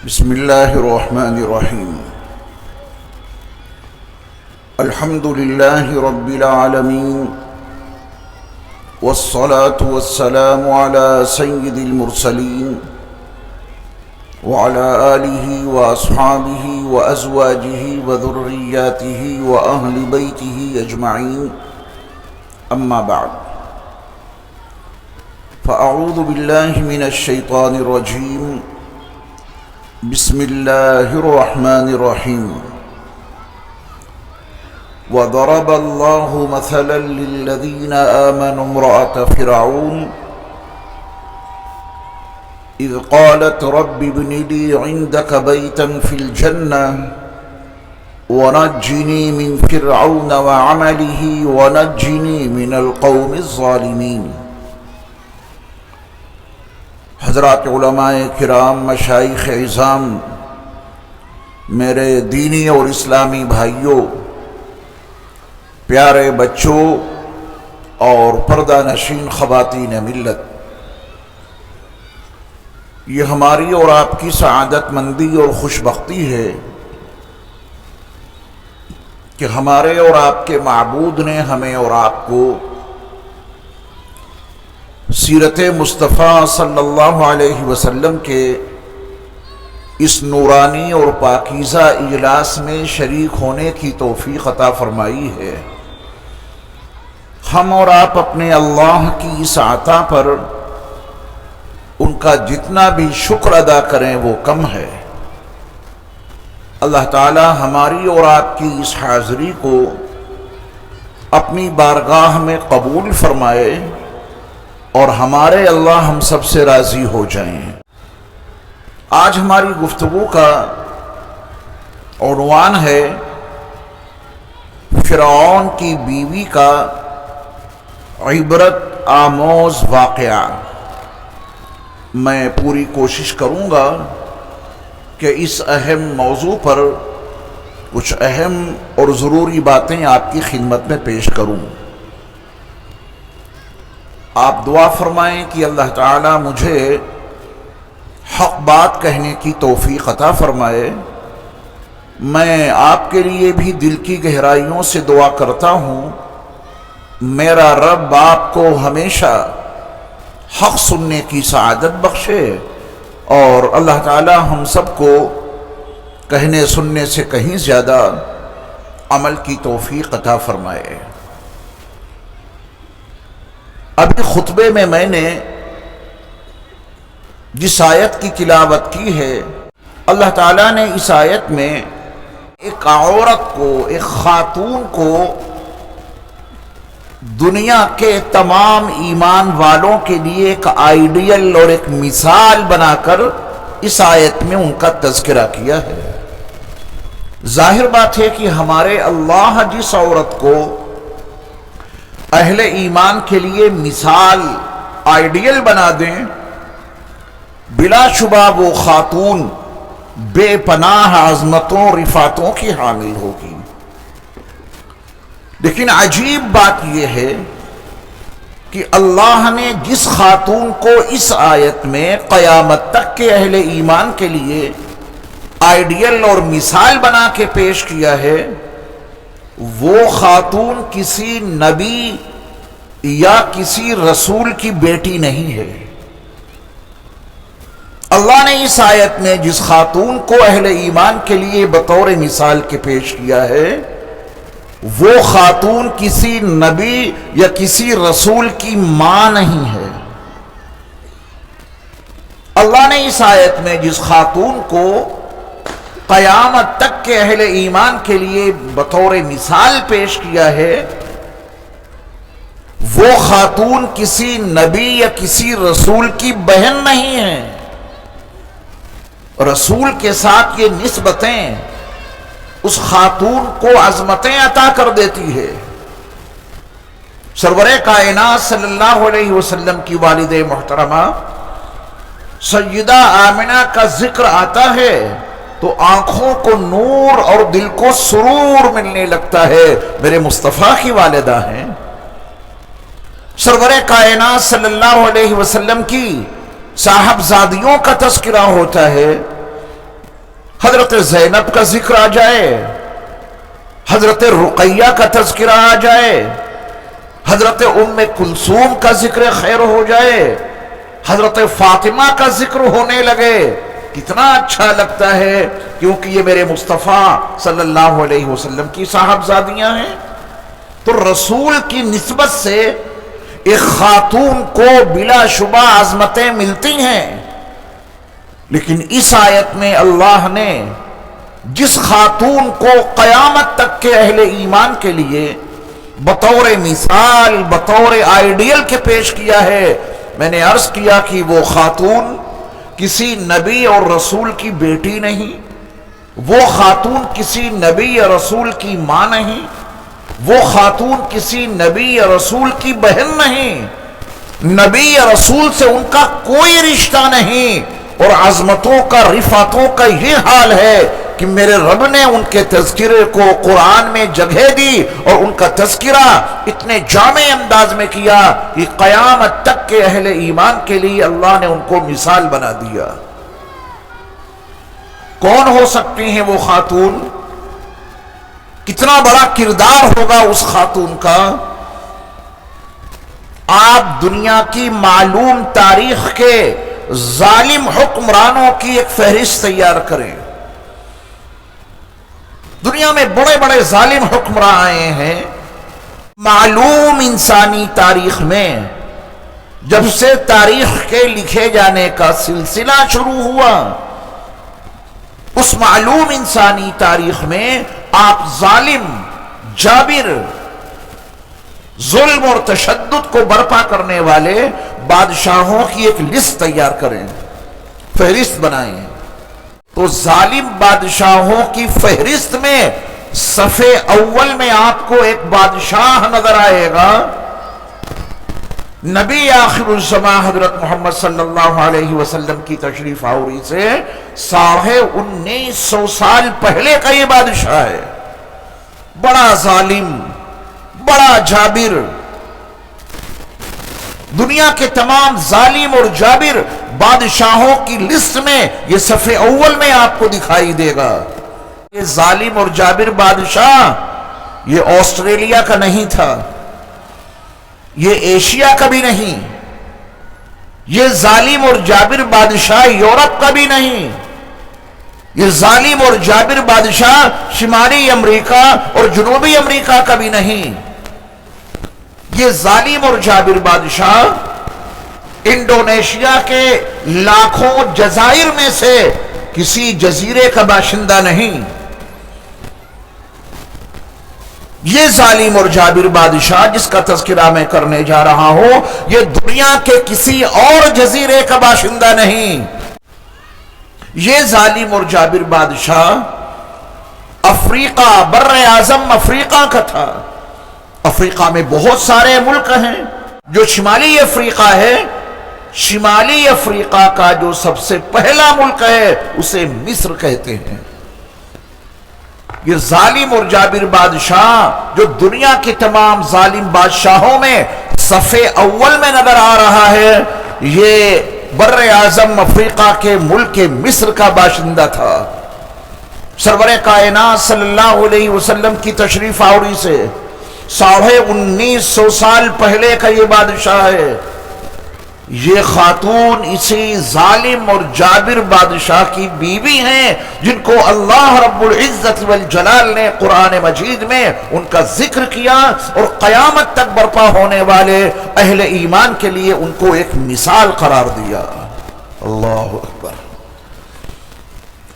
بسم اللہ الرحمن الرحیم الحمد للہ رب العالمین والصلاة والسلام على سید المرسلین وعلى آلہ واصحابہ وازواجہ وذریاتہ واہل بیتہ اجمعین اما بعد فاعوذ باللہ من الشیطان الرجیم بسم اللہ الرحمن الرحیم وضرب اللہ مثلا للذین آمنوا امرأة فرعون اذ قالت رب ابن لی عندک بیتا فی الجنہ ونجنی من فرعون وعملہ ونجنی من القوم الظالمین۔ حضرات علماء کرام، مشائخ عظام، میرے دینی اور اسلامی بھائیوں، پیارے بچوں اور پردہ نشین خواتین ملت، یہ ہماری اور آپ کی سعادت مندی اور خوش بختی ہے کہ ہمارے اور آپ کے معبود نے ہمیں اور آپ کو سیرت مصطفیٰ صلی اللہ علیہ وسلم کے اس نورانی اور پاکیزہ اجلاس میں شریک ہونے کی توفیق عطا فرمائی ہے۔ ہم اور آپ اپنے اللہ کی اس عطا پر ان کا جتنا بھی شکر ادا کریں وہ کم ہے۔ اللہ تعالی ہماری اور آپ کی اس حاضری کو اپنی بارگاہ میں قبول فرمائے اور ہمارے اللہ ہم سب سے راضی ہو جائیں۔ آج ہماری گفتگو کا عنوان ہے فرعون کی بیوی کا عبرت آموز واقعہ۔ میں پوری کوشش کروں گا کہ اس اہم موضوع پر کچھ اہم اور ضروری باتیں آپ کی خدمت میں پیش کروں۔ آپ دعا فرمائیں کہ اللہ تعالی مجھے حق بات کہنے کی توفیق عطا فرمائے۔ میں آپ کے لیے بھی دل کی گہرائیوں سے دعا کرتا ہوں، میرا رب آپ کو ہمیشہ حق سننے کی سعادت بخشے اور اللہ تعالی ہم سب کو کہنے سننے سے کہیں زیادہ عمل کی توفیق عطا فرمائے۔ ابھی خطبے میں نے جس آیت کی تلاوت کی ہے، اللہ تعالیٰ نے اس آیت میں ایک عورت کو، ایک خاتون کو دنیا کے تمام ایمان والوں کے لیے ایک آئیڈیل اور ایک مثال بنا کر اس آیت میں ان کا تذکرہ کیا ہے۔ ظاہر بات ہے کہ ہمارے اللہ جس عورت کو اہل ایمان کے لیے مثال، آئیڈیل بنا دیں، بلا شبہ وہ خاتون بے پناہ عظمتوں رفعتوں کی حامل ہوگی۔ لیکن عجیب بات یہ ہے کہ اللہ نے جس خاتون کو اس آیت میں قیامت تک کے اہل ایمان کے لیے آئیڈیل اور مثال بنا کے پیش کیا ہے، وہ خاتون کسی نبی یا کسی رسول کی بیٹی نہیں ہے۔ اللہ نے اس آیت میں جس خاتون کو اہل ایمان کے لیے بطور مثال کے پیش کیا ہے، وہ خاتون کسی نبی یا کسی رسول کی ماں نہیں ہے۔ اللہ نے اس آیت میں جس خاتون کو قیامت تک کے اہل ایمان کے لیے بطور مثال پیش کیا ہے، وہ خاتون کسی نبی یا کسی رسول کی بہن نہیں ہے۔ رسول کے ساتھ یہ نسبتیں اس خاتون کو عظمتیں عطا کر دیتی ہے۔ سرور کائنات صلی اللہ علیہ وسلم کی والد محترمہ سیدہ آمنہ کا ذکر آتا ہے تو آنکھوں کو نور اور دل کو سرور ملنے لگتا ہے، میرے مصطفیٰ کی والدہ ہیں۔ سرور کائنات صلی اللہ علیہ وسلم کی صاحبزادیوں کا تذکرہ ہوتا ہے حضرت زینب کا ذکر آ جائے، حضرت رقیہ کا تذکرہ آ جائے، حضرت ام کلثوم کا ذکر خیر ہو جائے، حضرت فاطمہ کا ذکر ہونے لگے، کتنا اچھا لگتا ہے، کیونکہ یہ میرے مصطفیٰ صلی اللہ علیہ وسلم کی صاحبزادیاں ہیں۔ تو رسول کی نسبت سے ایک خاتون کو بلا شبہ عظمتیں ملتی ہیں، لیکن اس آیت میں اللہ نے جس خاتون کو قیامت تک کے اہل ایمان کے لیے بطور مثال، بطور آئیڈیل کے پیش کیا ہے، میں نے عرض کیا کہ وہ خاتون کسی نبی اور رسول کی بیٹی نہیں، وہ خاتون کسی نبی یا رسول کی ماں نہیں، وہ خاتون کسی نبی یا رسول کی بہن نہیں، نبی یا رسول سے ان کا کوئی رشتہ نہیں، اور عظمتوں کا، رفعتوں کا یہ حال ہے کہ میرے رب نے ان کے تذکرے کو قرآن میں جگہ دی، اور ان کا تذکرہ اتنے جامع انداز میں کیا کہ قیامت تک کے اہل ایمان کے لیے اللہ نے ان کو مثال بنا دیا۔ کون ہو سکتی ہیں وہ خاتون؟ کتنا بڑا کردار ہوگا اس خاتون کا؟ آپ دنیا کی معلوم تاریخ کے ظالم حکمرانوں کی ایک فہرست تیار کریں۔ دنیا میں بڑے بڑے ظالم حکمراں آئے ہیں، معلوم انسانی تاریخ میں جب سے تاریخ کے لکھے جانے کا سلسلہ شروع ہوا، اس معلوم انسانی تاریخ میں آپ ظالم، جابر، ظلم اور تشدد کو برپا کرنے والے بادشاہوں کی ایک لسٹ تیار کریں، فہرست بنائیں۔ تو ظالم بادشاہوں کی فہرست میں صفحے اول میں آپ کو ایک بادشاہ نظر آئے گا، نبی آخر الزمان حضرت محمد صلی اللہ علیہ وسلم کی تشریف آوری سے 1950 سال پہلے کا یہ بادشاہ ہے، بڑا ظالم، بڑا جابر۔ دنیا کے تمام ظالم اور جابر بادشاہوں کی لسٹ میں یہ صفحے اول میں آپ کو دکھائی دے گا۔ یہ ظالم اور جابر بادشاہ یہ آسٹریلیا کا نہیں تھا، یہ ایشیا کا بھی نہیں، یہ ظالم اور جابر بادشاہ یورپ کا بھی نہیں، یہ ظالم اور جابر بادشاہ شمالی امریکہ اور جنوبی امریکہ کا بھی نہیں، یہ ظالم اور جابر بادشاہ انڈونیشیا کے لاکھوں جزائر میں سے کسی جزیرے کا باشندہ نہیں، یہ ظالم اور جابر بادشاہ جس کا تذکرہ میں کرنے جا رہا ہوں یہ دنیا کے کسی اور جزیرے کا باشندہ نہیں، یہ ظالم اور جابر بادشاہ افریقہ، بر اعظم افریقہ کا تھا۔ افریقہ میں بہت سارے ملک ہیں، جو شمالی افریقہ ہے، شمالی افریقہ کا جو سب سے پہلا ملک ہے اسے مصر کہتے ہیں۔ یہ ظالم اور جابر بادشاہ جو دنیا کے تمام ظالم بادشاہوں میں صفحے اول میں نظر آ رہا ہے، یہ بر اعظم افریقہ کے ملک مصر کا باشندہ تھا۔ سرور کائنات صلی اللہ علیہ وسلم کی تشریف آوری سے 1950 سال پہلے کا یہ بادشاہ ہے۔ یہ خاتون اسی ظالم اور جابر بادشاہ کی بیوی ہیں جن کو اللہ رب العزت والجلال نے قرآن مجید میں ان کا ذکر کیا اور قیامت تک برپا ہونے والے اہل ایمان کے لیے ان کو ایک مثال قرار دیا۔ اللہ اکبر۔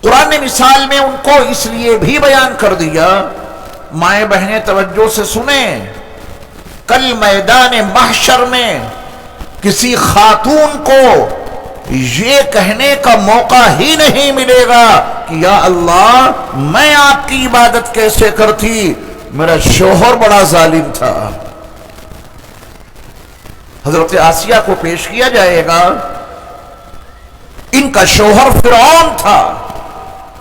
قرآن نے مثال میں ان کو اس لیے بھی بیان کر دیا، مائیں بہنیں توجہ سے سنیں، کل میدان محشر میں کسی خاتون کو یہ کہنے کا موقع ہی نہیں ملے گا کہ یا اللہ میں آپ کی عبادت کیسے کرتی، میرا شوہر بڑا ظالم تھا۔ حضرت آسیہ کو پیش کیا جائے گا، ان کا شوہر فرعون تھا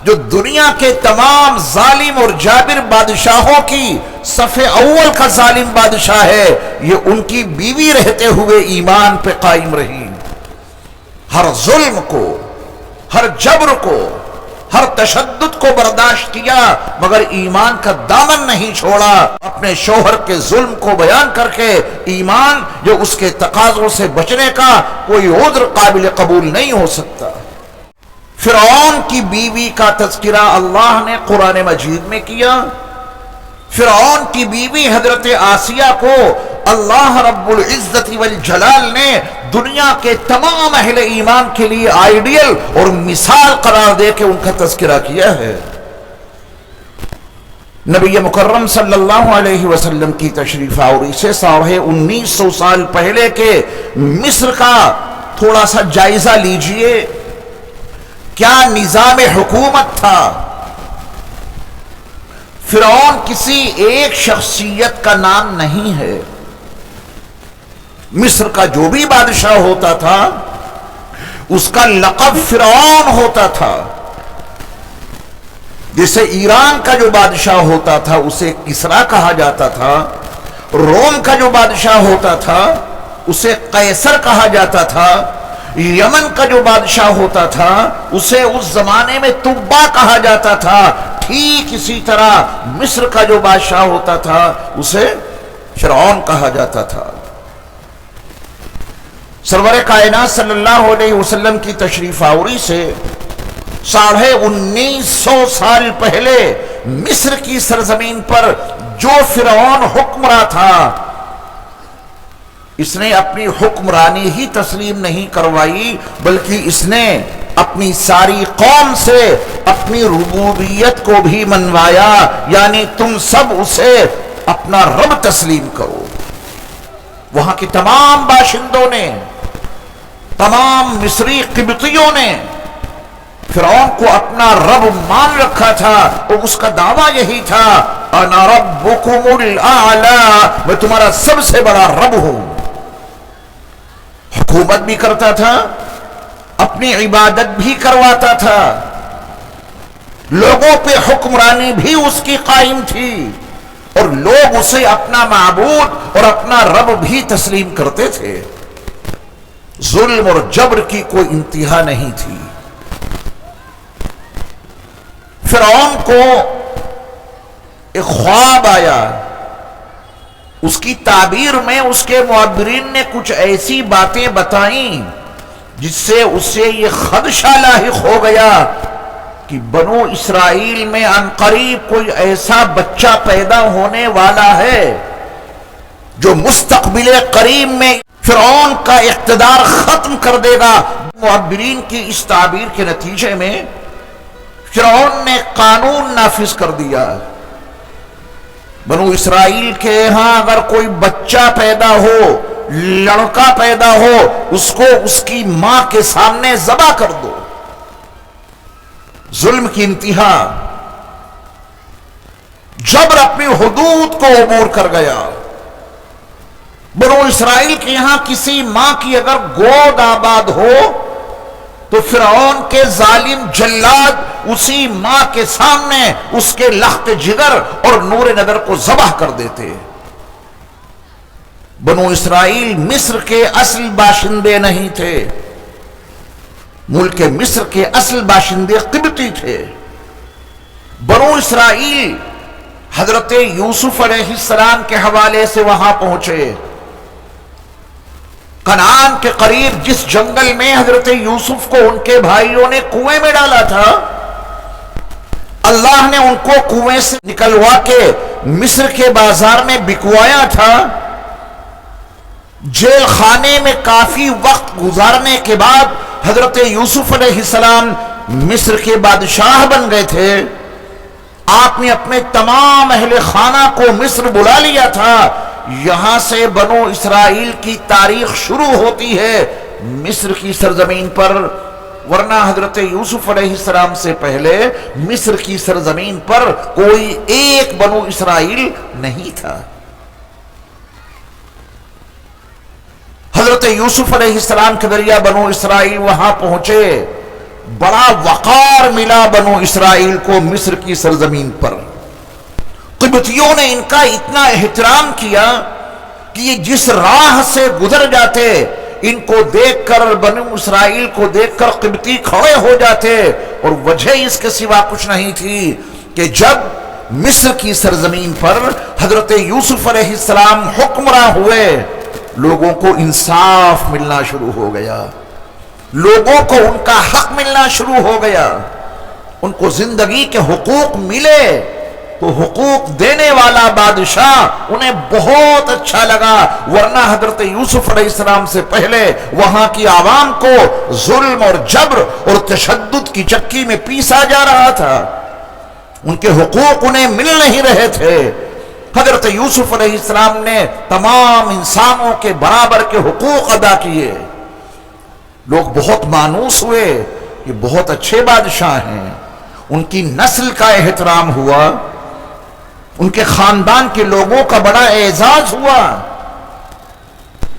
جو دنیا کے تمام ظالم اور جابر بادشاہوں کی صفحے اول کا ظالم بادشاہ ہے، یہ ان کی بیوی رہتے ہوئے ایمان پہ قائم رہی، ہر ظلم کو، ہر جبر کو، ہر تشدد کو برداشت کیا مگر ایمان کا دامن نہیں چھوڑا، اپنے شوہر کے ظلم کو بیان کر کے ایمان جو اس کے تقاضوں سے بچنے کا کوئی عذر قابل قبول نہیں ہو سکتا۔ فرعون کی بیوی کا تذکرہ اللہ نے قرآن مجید میں کیا۔ فرعون کی بیوی حضرت آسیہ کو اللہ رب العزت والجلال نے دنیا کے تمام اہل ایمان کے لیے آئیڈیل اور مثال قرار دے کے ان کا تذکرہ کیا ہے۔ نبی مکرم صلی اللہ علیہ وسلم کی تشریف آوری سے 1950 سال پہلے کے مصر کا تھوڑا سا جائزہ لیجئے، کیا نظام حکومت تھا۔ فرعون کسی ایک شخصیت کا نام نہیں ہے، مصر کا جو بھی بادشاہ ہوتا تھا اس کا لقب فرعون ہوتا تھا۔ جیسے ایران کا جو بادشاہ ہوتا تھا اسے کسرا کہا جاتا تھا، روم کا جو بادشاہ ہوتا تھا اسے قیصر کہا جاتا تھا، یمن کا جو بادشاہ ہوتا تھا اسے اس زمانے میں تبا کہا جاتا تھا۔ ٹھیک اسی طرح مصر کا جو بادشاہ ہوتا تھا اسے فرعون کہا جاتا تھا۔ سرور کائنات صلی اللہ علیہ وسلم کی تشریف آوری سے 1950 سال پہلے مصر کی سرزمین پر جو فرعون حکمراں تھا، اس نے اپنی حکمرانی ہی تسلیم نہیں کروائی بلکہ اس نے اپنی ساری قوم سے اپنی ربوبیت کو بھی منوایا، یعنی تم سب اسے اپنا رب تسلیم کرو۔ وہاں کی تمام باشندوں نے، تمام مصری قبطیوں نے فرعون کو اپنا رب مان رکھا تھا اور اس کا دعویٰ یہی تھا، انا ربکم الاعلی، میں تمہارا سب سے بڑا رب ہوں۔ حکومت بھی کرتا تھا، اپنی عبادت بھی کرواتا تھا، لوگوں پہ حکمرانی بھی اس کی قائم تھی اور لوگ اسے اپنا معبود اور اپنا رب بھی تسلیم کرتے تھے۔ ظلم اور جبر کی کوئی انتہا نہیں تھی۔ فرعون کو ایک خواب آیا، اس کی تعبیر میں اس کے معبرین نے کچھ ایسی باتیں بتائیں جس سے اسے یہ خدشہ لاحق ہو گیا کہ بنو اسرائیل میں عنقریب کوئی ایسا بچہ پیدا ہونے والا ہے جو مستقبل قریب میں فرعون کا اقتدار ختم کر دے گا۔ معبرین کی اس تعبیر کے نتیجے میں فرعون نے قانون نافذ کر دیا، بنو اسرائیل کے ہاں اگر کوئی بچہ پیدا ہو، لڑکا پیدا ہو، اس کو اس کی ماں کے سامنے ذبح کر دو۔ ظلم کی انتہا، جبر اپنی حدود کو عبور کر گیا۔ بنو اسرائیل کے یہاں کسی ماں کی اگر گود آباد ہو تو فرعون کے ظالم جلاد اسی ماں کے سامنے اس کے لخت جگر اور نور نظر کو ذبح کر دیتے۔ بنو اسرائیل مصر کے اصل باشندے نہیں تھے، ملک مصر کے اصل باشندے قبطی تھے۔ بنو اسرائیل حضرت یوسف علیہ السلام کے حوالے سے وہاں پہنچے۔ کنعان کے قریب جس جنگل میں حضرت یوسف کو ان کے بھائیوں نے کنویں میں ڈالا تھا، اللہ نے ان کو کنویں سے نکلوا کے مصر کے بازار میں بکوایا تھا۔ جیل خانے میں کافی وقت گزارنے کے بعد حضرت یوسف علیہ السلام مصر کے بادشاہ بن گئے تھے۔ آپ نے اپنے تمام اہل خانہ کو مصر بلا لیا تھا۔ یہاں سے بنو اسرائیل کی تاریخ شروع ہوتی ہے مصر کی سرزمین پر، ورنہ حضرت یوسف علیہ السلام سے پہلے مصر کی سرزمین پر کوئی ایک بنو اسرائیل نہیں تھا۔ حضرت یوسف علیہ السلام کے ذریعہ بنو اسرائیل وہاں پہنچے، بڑا وقار ملا بنو اسرائیل کو مصر کی سرزمین پر۔ قبطیوں نے ان کا اتنا احترام کیا کہ یہ جس راہ سے گزر جاتے ان کو دیکھ کر، بنو اسرائیل کو دیکھ کر قبطی کھڑے ہو جاتے اور وجہ اس کے سوا کچھ نہیں تھی کہ جب مصر کی سرزمین پر حضرت یوسف علیہ السلام حکمراں ہوئے، لوگوں کو انصاف ملنا شروع ہو گیا، لوگوں کو ان کا حق ملنا شروع ہو گیا، ان کو زندگی کے حقوق ملے تو حقوق دینے والا بادشاہ انہیں بہت اچھا لگا، ورنہ حضرت یوسف علیہ السلام سے پہلے وہاں کی عوام کو ظلم اور جبر اور تشدد کی چکی میں پیسا جا رہا تھا، ان کے حقوق انہیں مل نہیں رہے تھے۔ حضرت یوسف علیہ السلام نے تمام انسانوں کے برابر کے حقوق ادا کیے، لوگ بہت مانوس ہوئے، یہ بہت اچھے بادشاہ ہیں، ان کی نسل کا احترام ہوا، ان کے خاندان کے لوگوں کا بڑا اعزاز ہوا۔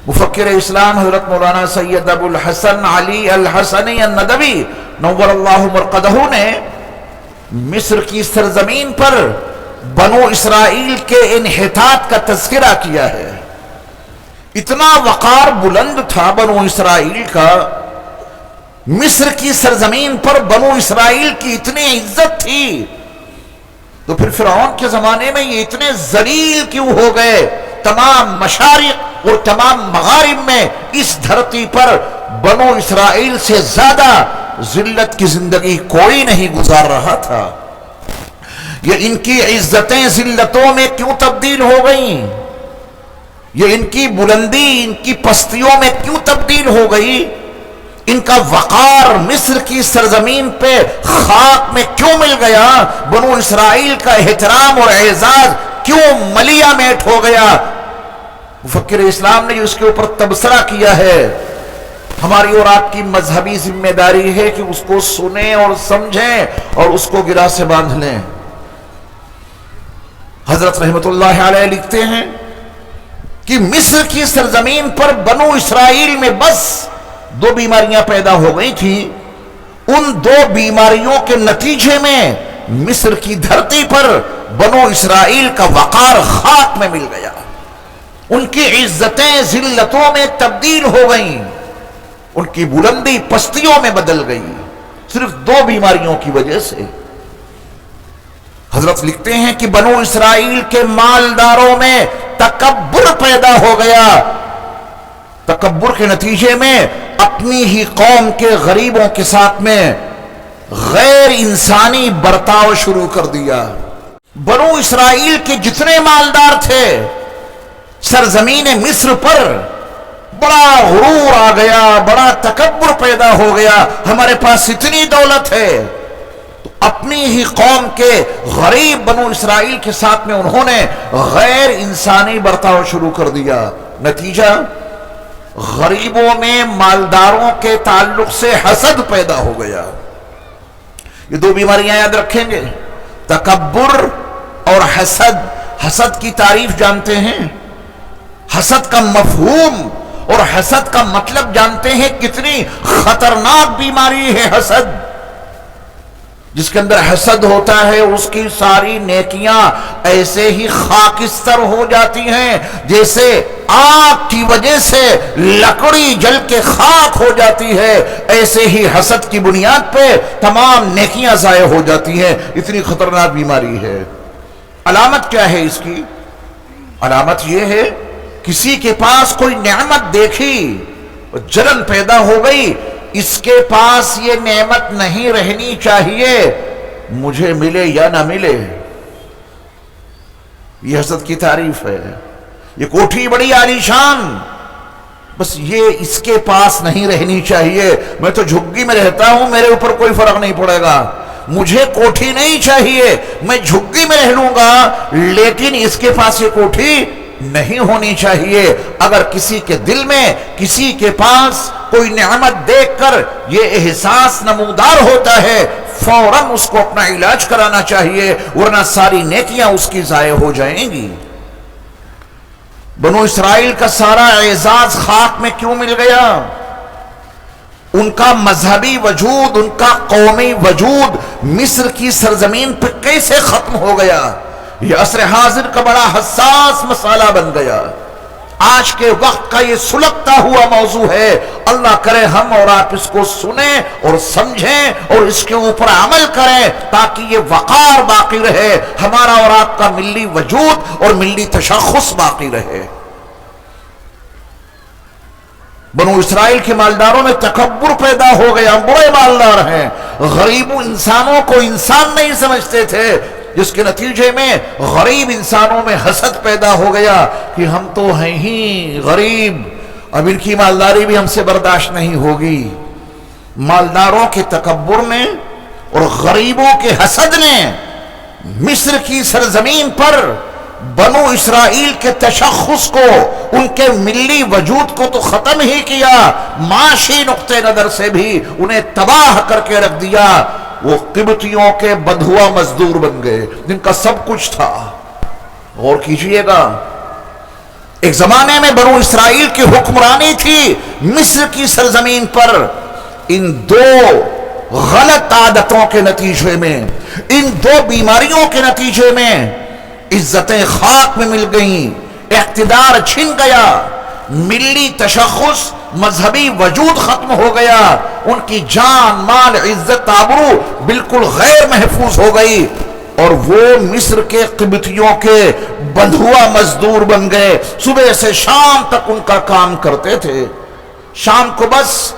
مفکر اسلام حضرت مولانا سید ابو الحسن علی الحسنی الندوی نور اللہ مرقدہ نے مصر کی سرزمین پر بنو اسرائیل کے انحطاط کا تذکرہ کیا ہے۔ اتنا وقار بلند تھا بنو اسرائیل کا، مصر کی سرزمین پر بنو اسرائیل کی اتنی عزت تھی، تو پھر فرعون کے زمانے میں یہ اتنے ذلیل کیوں ہو گئے؟ تمام مشارق اور تمام مغارب میں اس دھرتی پر بنو اسرائیل سے زیادہ ذلت کی زندگی کوئی نہیں گزار رہا تھا۔ یہ ان کی عزتیں ذلتوں میں کیوں تبدیل ہو گئیں؟ یہ ان کی بلندی ان کی پستیوں میں کیوں تبدیل ہو گئی؟ ان کا وقار مصر کی سرزمین پہ خاک میں کیوں مل گیا؟ بنو اسرائیل کا احترام اور اعزاز کیوں ملیا میٹ ہو گیا؟ مفکر اسلام نے جو اس کے اوپر تبصرہ کیا ہے، ہماری اور آپ کی مذہبی ذمہ داری ہے کہ اس کو سنیں اور سمجھیں اور اس کو گرہ سے باندھ لیں۔ حضرت رحمت اللہ علیہ لکھتے ہیں کہ مصر کی سرزمین پر بنو اسرائیل میں بس 2 بیماریاں پیدا ہو گئی تھی، ان 2 بیماریوں کے نتیجے میں مصر کی دھرتی پر بنو اسرائیل کا وقار خاک میں مل گیا، ان کی عزتیں ذلتوں میں تبدیل ہو گئیں، ان کی بلندی پستیوں میں بدل گئی، صرف 2 بیماریوں کی وجہ سے۔ حضرت لکھتے ہیں کہ بنو اسرائیل کے مالداروں میں تکبر پیدا ہو گیا، تکبر کے نتیجے میں اپنی ہی قوم کے غریبوں کے ساتھ میں غیر انسانی برتاؤ شروع کر دیا۔ بنو اسرائیل کے جتنے مالدار تھے سرزمین مصر پر بڑا غرور آ گیا، بڑا تکبر پیدا ہو گیا، ہمارے پاس اتنی دولت ہے، تو اپنی ہی قوم کے غریب بنو اسرائیل کے ساتھ میں انہوں نے غیر انسانی برتاؤ شروع کر دیا۔ نتیجہ غریبوں میں مالداروں کے تعلق سے حسد پیدا ہو گیا۔ یہ 2 بیماریاں یاد رکھیں گے، تکبر اور حسد۔ حسد کی تعریف جانتے ہیں، حسد کا مفہوم اور حسد کا مطلب جانتے ہیں، کتنی خطرناک بیماری ہے حسد۔ جس کے اندر حسد ہوتا ہے اس کی ساری نیکیاں ایسے ہی خاکستر ہو جاتی ہیں، جیسے آگ کی وجہ سے لکڑی جل کے خاک ہو جاتی ہے، ایسے ہی حسد کی بنیاد پہ تمام نیکیاں ضائع ہو جاتی ہیں۔ اتنی خطرناک بیماری ہے۔ علامت کیا ہے اس کی؟ علامت یہ ہے، کسی کے پاس کوئی نعمت دیکھی، جلن پیدا ہو گئی، اس کے پاس یہ نعمت نہیں رہنی چاہیے، مجھے ملے یا نہ ملے۔ یہ حسد کی تعریف ہے۔ یہ کوٹھی بڑی عالیشان، بس یہ اس کے پاس نہیں رہنی چاہیے، میں تو جھگی میں رہتا ہوں، میرے اوپر کوئی فرق نہیں پڑے گا، مجھے کوٹھی نہیں چاہیے، میں جھگی میں رہ لوں گا، لیکن اس کے پاس یہ کوٹھی نہیں ہونی چاہیے۔ اگر کسی کے دل میں کسی کے پاس کوئی نعمت دیکھ کر یہ احساس نمودار ہوتا ہے، فوراً اس کو اپنا علاج کرانا چاہیے، ورنہ ساری نیکیاں اس کی ضائع ہو جائیں گی۔ بنو اسرائیل کا سارا اعزاز خاک میں کیوں مل گیا؟ ان کا مذہبی وجود، ان کا قومی وجود مصر کی سرزمین پہ کیسے ختم ہو گیا؟ یہ عصر حاضر کا بڑا حساس مسئلہ بن گیا۔ آج کے وقت کا یہ سلگتا ہوا موضوع ہے. اللہ کرے ہم اور آپ اس کو سنیں اور سمجھیں اور اس کے اوپر عمل کریں تاکہ یہ وقار باقی رہے, ہمارا اور آپ کا ملی وجود اور ملی تشخص باقی رہے. بنو اسرائیل کے مالداروں میں تکبر پیدا ہو گیا, بڑے مالدار ہیں, غریب انسانوں کو انسان نہیں سمجھتے تھے, جس کے نتیجے میں غریب انسانوں میں حسد پیدا ہو گیا کہ ہم تو ہیں ہی غریب, اب ان کی مالداری بھی ہم سے برداشت نہیں ہوگی. مالداروں کے تکبر نے اور غریبوں کے حسد نے مصر کی سرزمین پر بنو اسرائیل کے تشخص کو, ان کے ملی وجود کو تو ختم ہی کیا, معاشی نقطہ نظر سے بھی انہیں تباہ کر کے رکھ دیا. وہ قبطیوں کے بدھوا مزدور بن گئے جن کا سب کچھ تھا. غور کیجئے گا, ایک زمانے میں بنو اسرائیل کی حکمرانی تھی مصر کی سرزمین پر. ان دو غلط عادتوں کے نتیجے میں, ان دو بیماریوں کے نتیجے میں عزتیں خاک میں مل گئیں, اقتدار چھن گیا, ملی تشخص مذہبی وجود ختم ہو گیا, ان کی جان مال عزت آبرو بالکل غیر محفوظ ہو گئی, اور وہ مصر کے قبطیوں کے بندھوا مزدور بن گئے. صبح سے شام تک ان کا کام کرتے تھے, شام کو بس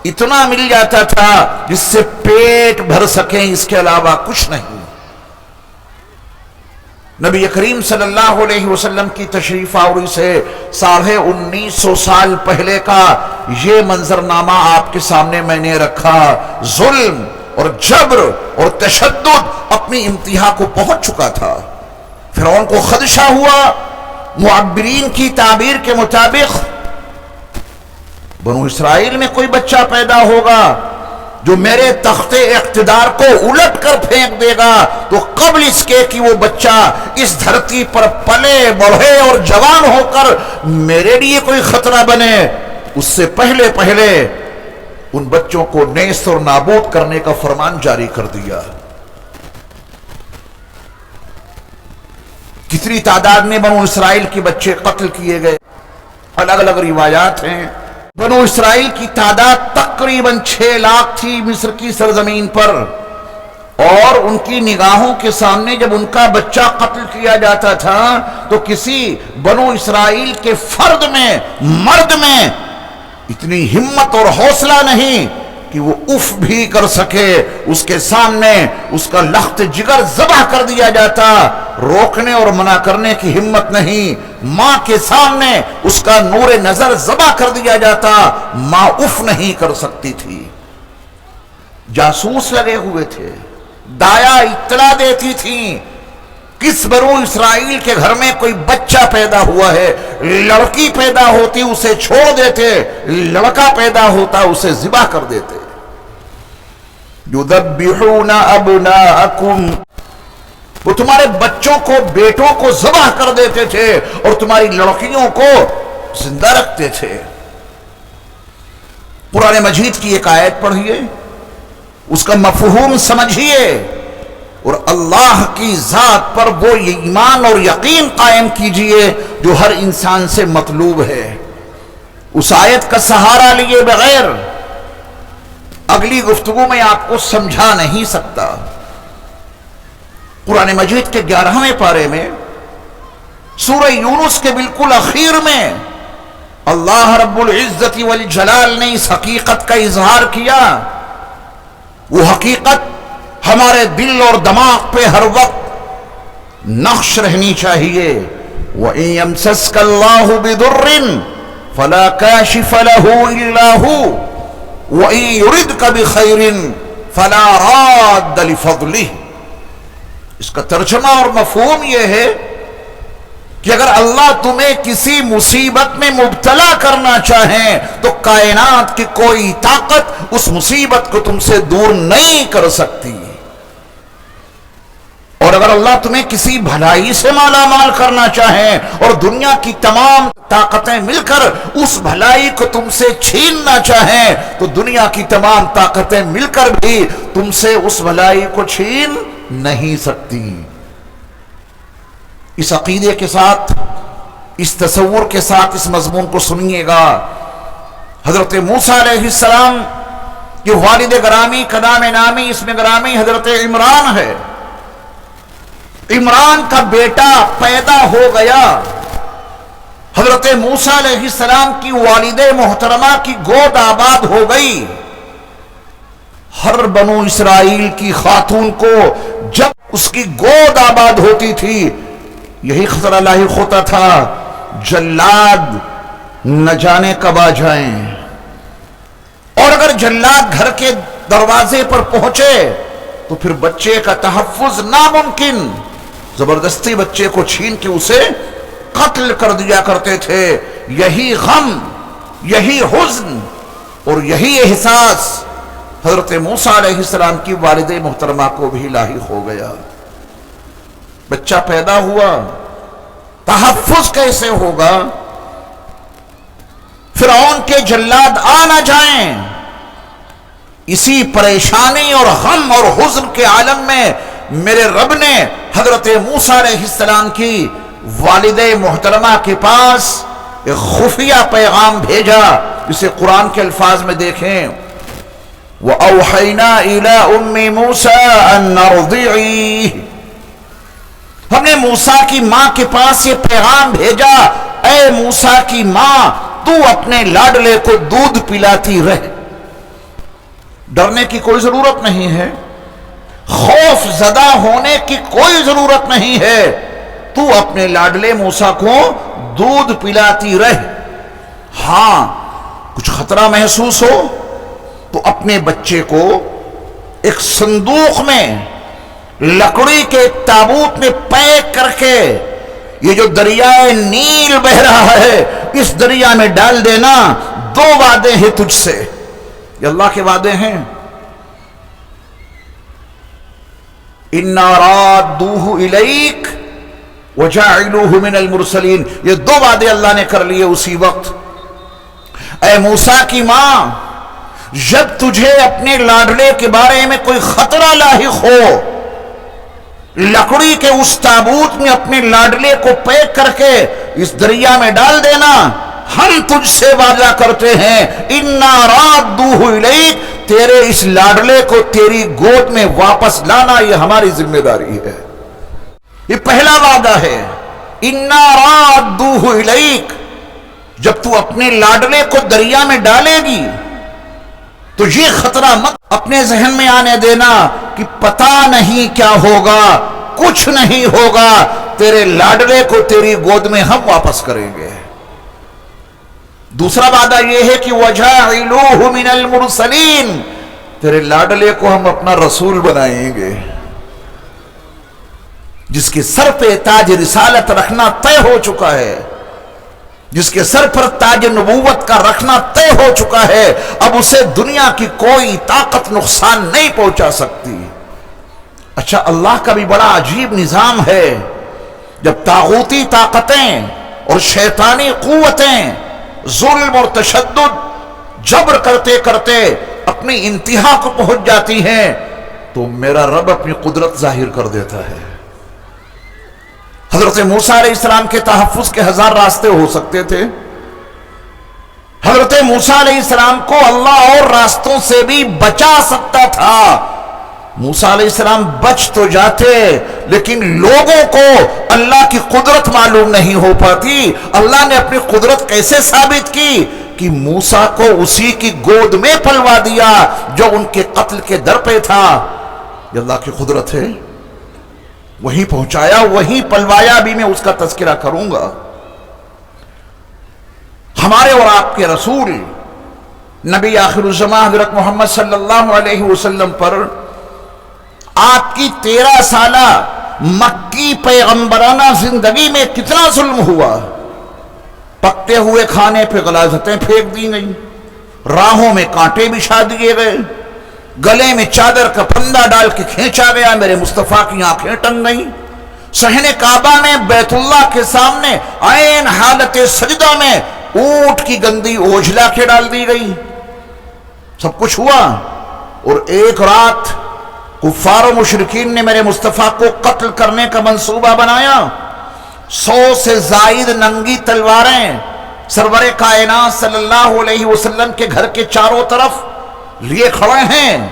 اتنا مل جاتا تھا جس سے پیٹ بھر سکیں, اس کے علاوہ کچھ نہیں. نبی کریم صلی اللہ علیہ وسلم کی تشریف آوری سے 1950 سال پہلے کا یہ منظرنامہ آپ کے سامنے میں نے رکھا. ظلم اور جبر اور تشدد اپنی انتہا کو پہنچ چکا تھا. فرعون کو خدشہ ہوا, معبرین کی تعبیر کے مطابق بنو اسرائیل میں کوئی بچہ پیدا ہوگا جو میرے تخت اقتدار کو الٹ کر پھینک دے گا, تو قبل اس کے کہ وہ بچہ اس دھرتی پر پلے بڑھے اور جوان ہو کر میرے لیے کوئی خطرہ بنے, اس سے پہلے ان بچوں کو نیست اور نابود کرنے کا فرمان جاری کر دیا. کتنی تعداد میں بنو اسرائیل کے بچے قتل کیے گئے, الگ الگ روایات ہیں. بنو اسرائیل کی تعداد تقریباً 6 لاکھ تھی مصر کی سرزمین پر, اور ان کی نگاہوں کے سامنے جب ان کا بچہ قتل کیا جاتا تھا تو کسی بنو اسرائیل کے فرد میں, مرد میں اتنی ہمت اور حوصلہ نہیں کہ وہ اف بھی کر سکے. اس کے سامنے اس کا لخت جگر ذبح کر دیا جاتا, روکنے اور منع کرنے کی ہمت نہیں. ماں کے سامنے اس کا نور نظر ذبح کر دیا جاتا, ماں اف نہیں کر سکتی تھی. جاسوس لگے ہوئے تھے, دایا اطلاع دیتی تھی کس بنو اسرائیل کے گھر میں کوئی بچہ پیدا ہوا ہے, لڑکی پیدا ہوتی اسے چھوڑ دیتے, لڑکا پیدا ہوتا اسے ذبح کر دیتے. یذبحون ابناءکم, وہ تمہارے بچوں کو, بیٹوں کو ذبح کر دیتے تھے اور تمہاری لڑکیوں کو زندہ رکھتے تھے. قرآن مجید کی ایک آیت پڑھیے, اس کا مفہوم سمجھیے, اور اللہ کی ذات پر وہ ایمان اور یقین قائم کیجئے جو ہر انسان سے مطلوب ہے. اس آیت کا سہارا لیے بغیر اگلی گفتگو میں آپ کو سمجھا نہیں سکتا. قرآن مجید کے 11ویں پارے میں سورہ یونس کے بالکل اخیر میں اللہ رب العزت والجلال نے اس حقیقت کا اظہار کیا. وہ حقیقت ہمارے دل اور دماغ پہ ہر وقت نقش رہنی چاہیے. وَإِن يَمْسَسْكَ اللَّهُ بِضُرٍّ فَلَا كَاشِفَ لَهُ إِلَّا هُوَ وَإِن يُرِدْكَ بِخَيْرٍ فَلَا رَادَّ لِفَضْلِهِ. اس کا ترجمہ اور مفہوم یہ ہے کہ اگر اللہ تمہیں کسی مصیبت میں مبتلا کرنا چاہیں تو کائنات کی کوئی طاقت اس مصیبت کو تم سے دور نہیں کر سکتی, اور اگر اللہ تمہیں کسی بھلائی سے مالا مال کرنا چاہیں اور دنیا کی تمام طاقتیں مل کر اس بھلائی کو تم سے چھیننا چاہیں تو دنیا کی تمام طاقتیں مل کر بھی تم سے اس بھلائی کو چھین نہیں سکتی. اس عقیدے کے ساتھ اس تصور کے ساتھ اس مضمون کو سنیے گا۔ حضرت موسیٰ علیہ السلام کے والد گرامی کا نام نامی اس میں گرامی حضرت عمران ہے۔ عمران کا بیٹا پیدا ہو گیا، حضرت موسیٰ علیہ السلام کی والد محترمہ کی گود آباد ہو گئی۔ ہر بنو اسرائیل کی خاتون کو جب اس کی گود آباد ہوتی تھی یہی خطرہ لاحق ہوتا تھا، جلاد نہ جانے کب آ جائیں، اور اگر جلاد گھر کے دروازے پر پہنچے تو پھر بچے کا تحفظ ناممکن، زبردستی بچے کو چھین کے اسے قتل کر دیا کرتے تھے۔ یہی غم، یہی حزن اور یہی احساس حضرت موسیٰ علیہ السلام کی والد محترمہ کو بھی لاحق ہو گیا۔ بچہ پیدا ہوا، تحفظ کیسے ہوگا؟ فرعون کے جلاد آ نہ جائیں، اسی پریشانی اور غم اور حزن کے عالم میں میرے رب نے حضرت موسیٰ علیہ السلام کی والد محترمہ کے پاس ایک خفیہ پیغام بھیجا، اسے قرآن کے الفاظ میں دیکھیں، وَأَوْحَيْنَا إِلَىٰ أُمِّ مُوسَىٰ أَنْ أَرْضِعِيهِ، ہم نے موسیٰ کی ماں کے پاس یہ پیغام بھیجا، اے موسیٰ کی ماں تو اپنے لاڈلے کو دودھ پلاتی رہ۔ ڈرنے کی کوئی ضرورت نہیں ہے، خوف زدہ ہونے کی کوئی ضرورت نہیں ہے، تو اپنے لاڈلے موسیٰ کو دودھ پلاتی رہ۔ ہاں کچھ خطرہ محسوس ہو تو اپنے بچے کو ایک صندوق میں لکڑی کے ایک تابوت میں پیک کر کے یہ جو دریائے نیل بہ رہا ہے اس دریا میں ڈال دینا۔ دو وعدے ہیں تجھ سے، یہ اللہ کے وعدے ہیں، اِنَّا رَادُّوهُ إِلَيْكَ وَجَاعِلُوهُ مِنَ الْمُرْسَلِينَ، یہ دو وعدے اللہ نے کر لیے اسی وقت۔ اے موسیٰ کی ماں، جب تجھے اپنے لاڈلے کے بارے میں کوئی خطرہ لاحق ہو، لکڑی کے اس تابوت میں اپنے لاڈلے کو پیک کر کے اس دریا میں ڈال دینا۔ ہم تجھ سے وعدہ کرتے ہیں اِنَّا رَادُّوهُ إِلَيْكَ، تیرے اس لاڈلے کو تیری گود میں واپس لانا یہ ہماری ذمہ داری ہے۔ یہ پہلا وعدہ ہے، اِنَّا رَادُّوهُ إِلَيْكَ، جب تو اپنے لاڈلے کو دریا میں ڈالے گی تو یہ خطرہ مت اپنے ذہن میں آنے دینا کہ پتہ نہیں کیا ہوگا، کچھ نہیں ہوگا، تیرے لاڈلے کو تیری گود میں ہم واپس کریں گے۔ دوسرا وعدہ یہ ہے کہ وَجَاعِلُوهُ مِنَ الْمُرْسَلِينَ، تیرے لاڈلے کو ہم اپنا رسول بنائیں گے، جس کے سر پہ تاج رسالت رکھنا طے ہو چکا ہے، جس کے سر پر تاج نبوت کا رکھنا طے ہو چکا ہے، اب اسے دنیا کی کوئی طاقت نقصان نہیں پہنچا سکتی۔ اچھا، اللہ کا بھی بڑا عجیب نظام ہے، جب طاغوتی طاقتیں اور شیطانی قوتیں ظلم اور تشدد جبر کرتے کرتے اپنی انتہا کو پہنچ جاتی ہیں تو میرا رب اپنی قدرت ظاہر کر دیتا ہے۔ حضرت موسیٰ علیہ السلام کے تحفظ کے ہزار راستے ہو سکتے تھے، حضرت موسیٰ علیہ السلام کو اللہ اور راستوں سے بھی بچا سکتا تھا۔ موسیٰ علیہ السلام بچ تو جاتے لیکن لوگوں کو اللہ کی قدرت معلوم نہیں ہو پاتی۔ اللہ نے اپنی قدرت کیسے ثابت کی کہ موسیٰ کو اسی کی گود میں پلوا دیا جو ان کے قتل کے در پہ تھا۔ یہ اللہ کی قدرت ہے، وہیں پہنچایا وہیں پلوایا، بھی میں اس کا تذکرہ کروں گا۔ ہمارے اور آپ کے رسول نبی آخر الزمان حضرت محمد صلی اللہ علیہ وسلم پر آپ کی 13 سالہ مکی پیغمبرانہ زندگی میں کتنا ظلم ہوا۔ پکتے ہوئے کھانے پہ غلاظتیں پھینک دی گئی، راہوں میں کانٹے بچھا دیے گئے، گلے میں چادر کا پھندا ڈال کے کھینچا گیا، میرے مصطفیٰ کی آنکھیں ٹنگ گئیں، صحن کعبہ میں بیت اللہ کے سامنے عین حالت سجدہ میں اونٹ کی گندی اوجھلا کے ڈال دی گئی۔ سب کچھ ہوا، اور ایک رات کفار و مشرکین نے میرے مصطفیٰ کو قتل کرنے کا منصوبہ بنایا۔ 100 سے زائد ننگی تلواریں سرور کائنات صلی اللہ علیہ وسلم کے گھر کے چاروں طرف لیے کھڑے ہیں۔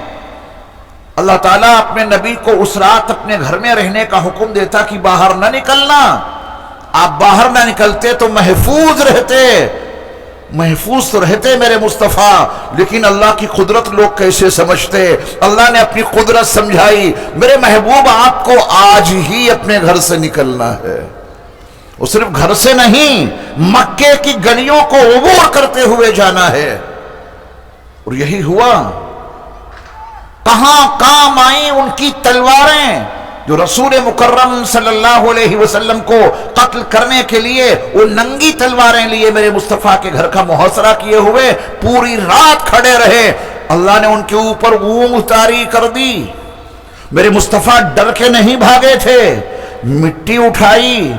اللہ تعالیٰ اپنے نبی کو اس رات اپنے گھر میں رہنے کا حکم دیتا کہ باہر نہ نکلنا۔ آپ باہر نہ نکلتے تو محفوظ تو رہتے میرے مصطفیٰ، لیکن اللہ کی قدرت لوگ کیسے سمجھتے؟ اللہ نے اپنی قدرت سمجھائی، میرے محبوب آپ کو آج ہی اپنے گھر سے نکلنا ہے، اور صرف گھر سے نہیں، مکے کی گلیوں کو عبور کرتے ہوئے جانا ہے۔ اور یہی ہوا، کہاں کام آئیں ان کی تلواریں جو رسول مکرم صلی اللہ علیہ وسلم کو قتل کرنے کے لیے وہ ننگی تلواریں لیے میرے مصطفیٰ کے گھر کا محاصرہ کیے ہوئے پوری رات کھڑے رہے۔ اللہ نے ان کے اوپر اونگ طاری کر دی۔ میرے مصطفیٰ ڈر کے نہیں بھاگے تھے، مٹی اٹھائی،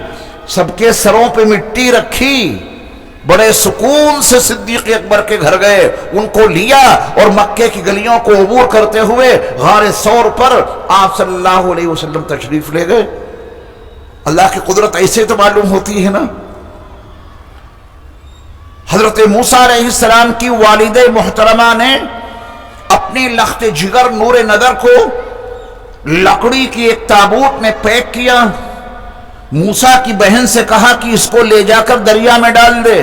سب کے سروں پہ مٹی رکھی، بڑے سکون سے صدیق اکبر کے گھر گئے، ان کو لیا اور مکے کی گلیوں کو عبور کرتے ہوئے غار ثور پر آپ صلی اللہ علیہ وسلم تشریف لے گئے۔ اللہ کی قدرت ایسے تو معلوم ہوتی ہے نا۔ حضرت موسیٰ علیہ السلام کی والد محترمہ نے اپنی لخت جگر نور نظر کو لکڑی کی ایک تابوت میں پیک کیا، موسیٰ کی بہن سے کہا کہ اس کو لے جا کر دریا میں ڈال دے۔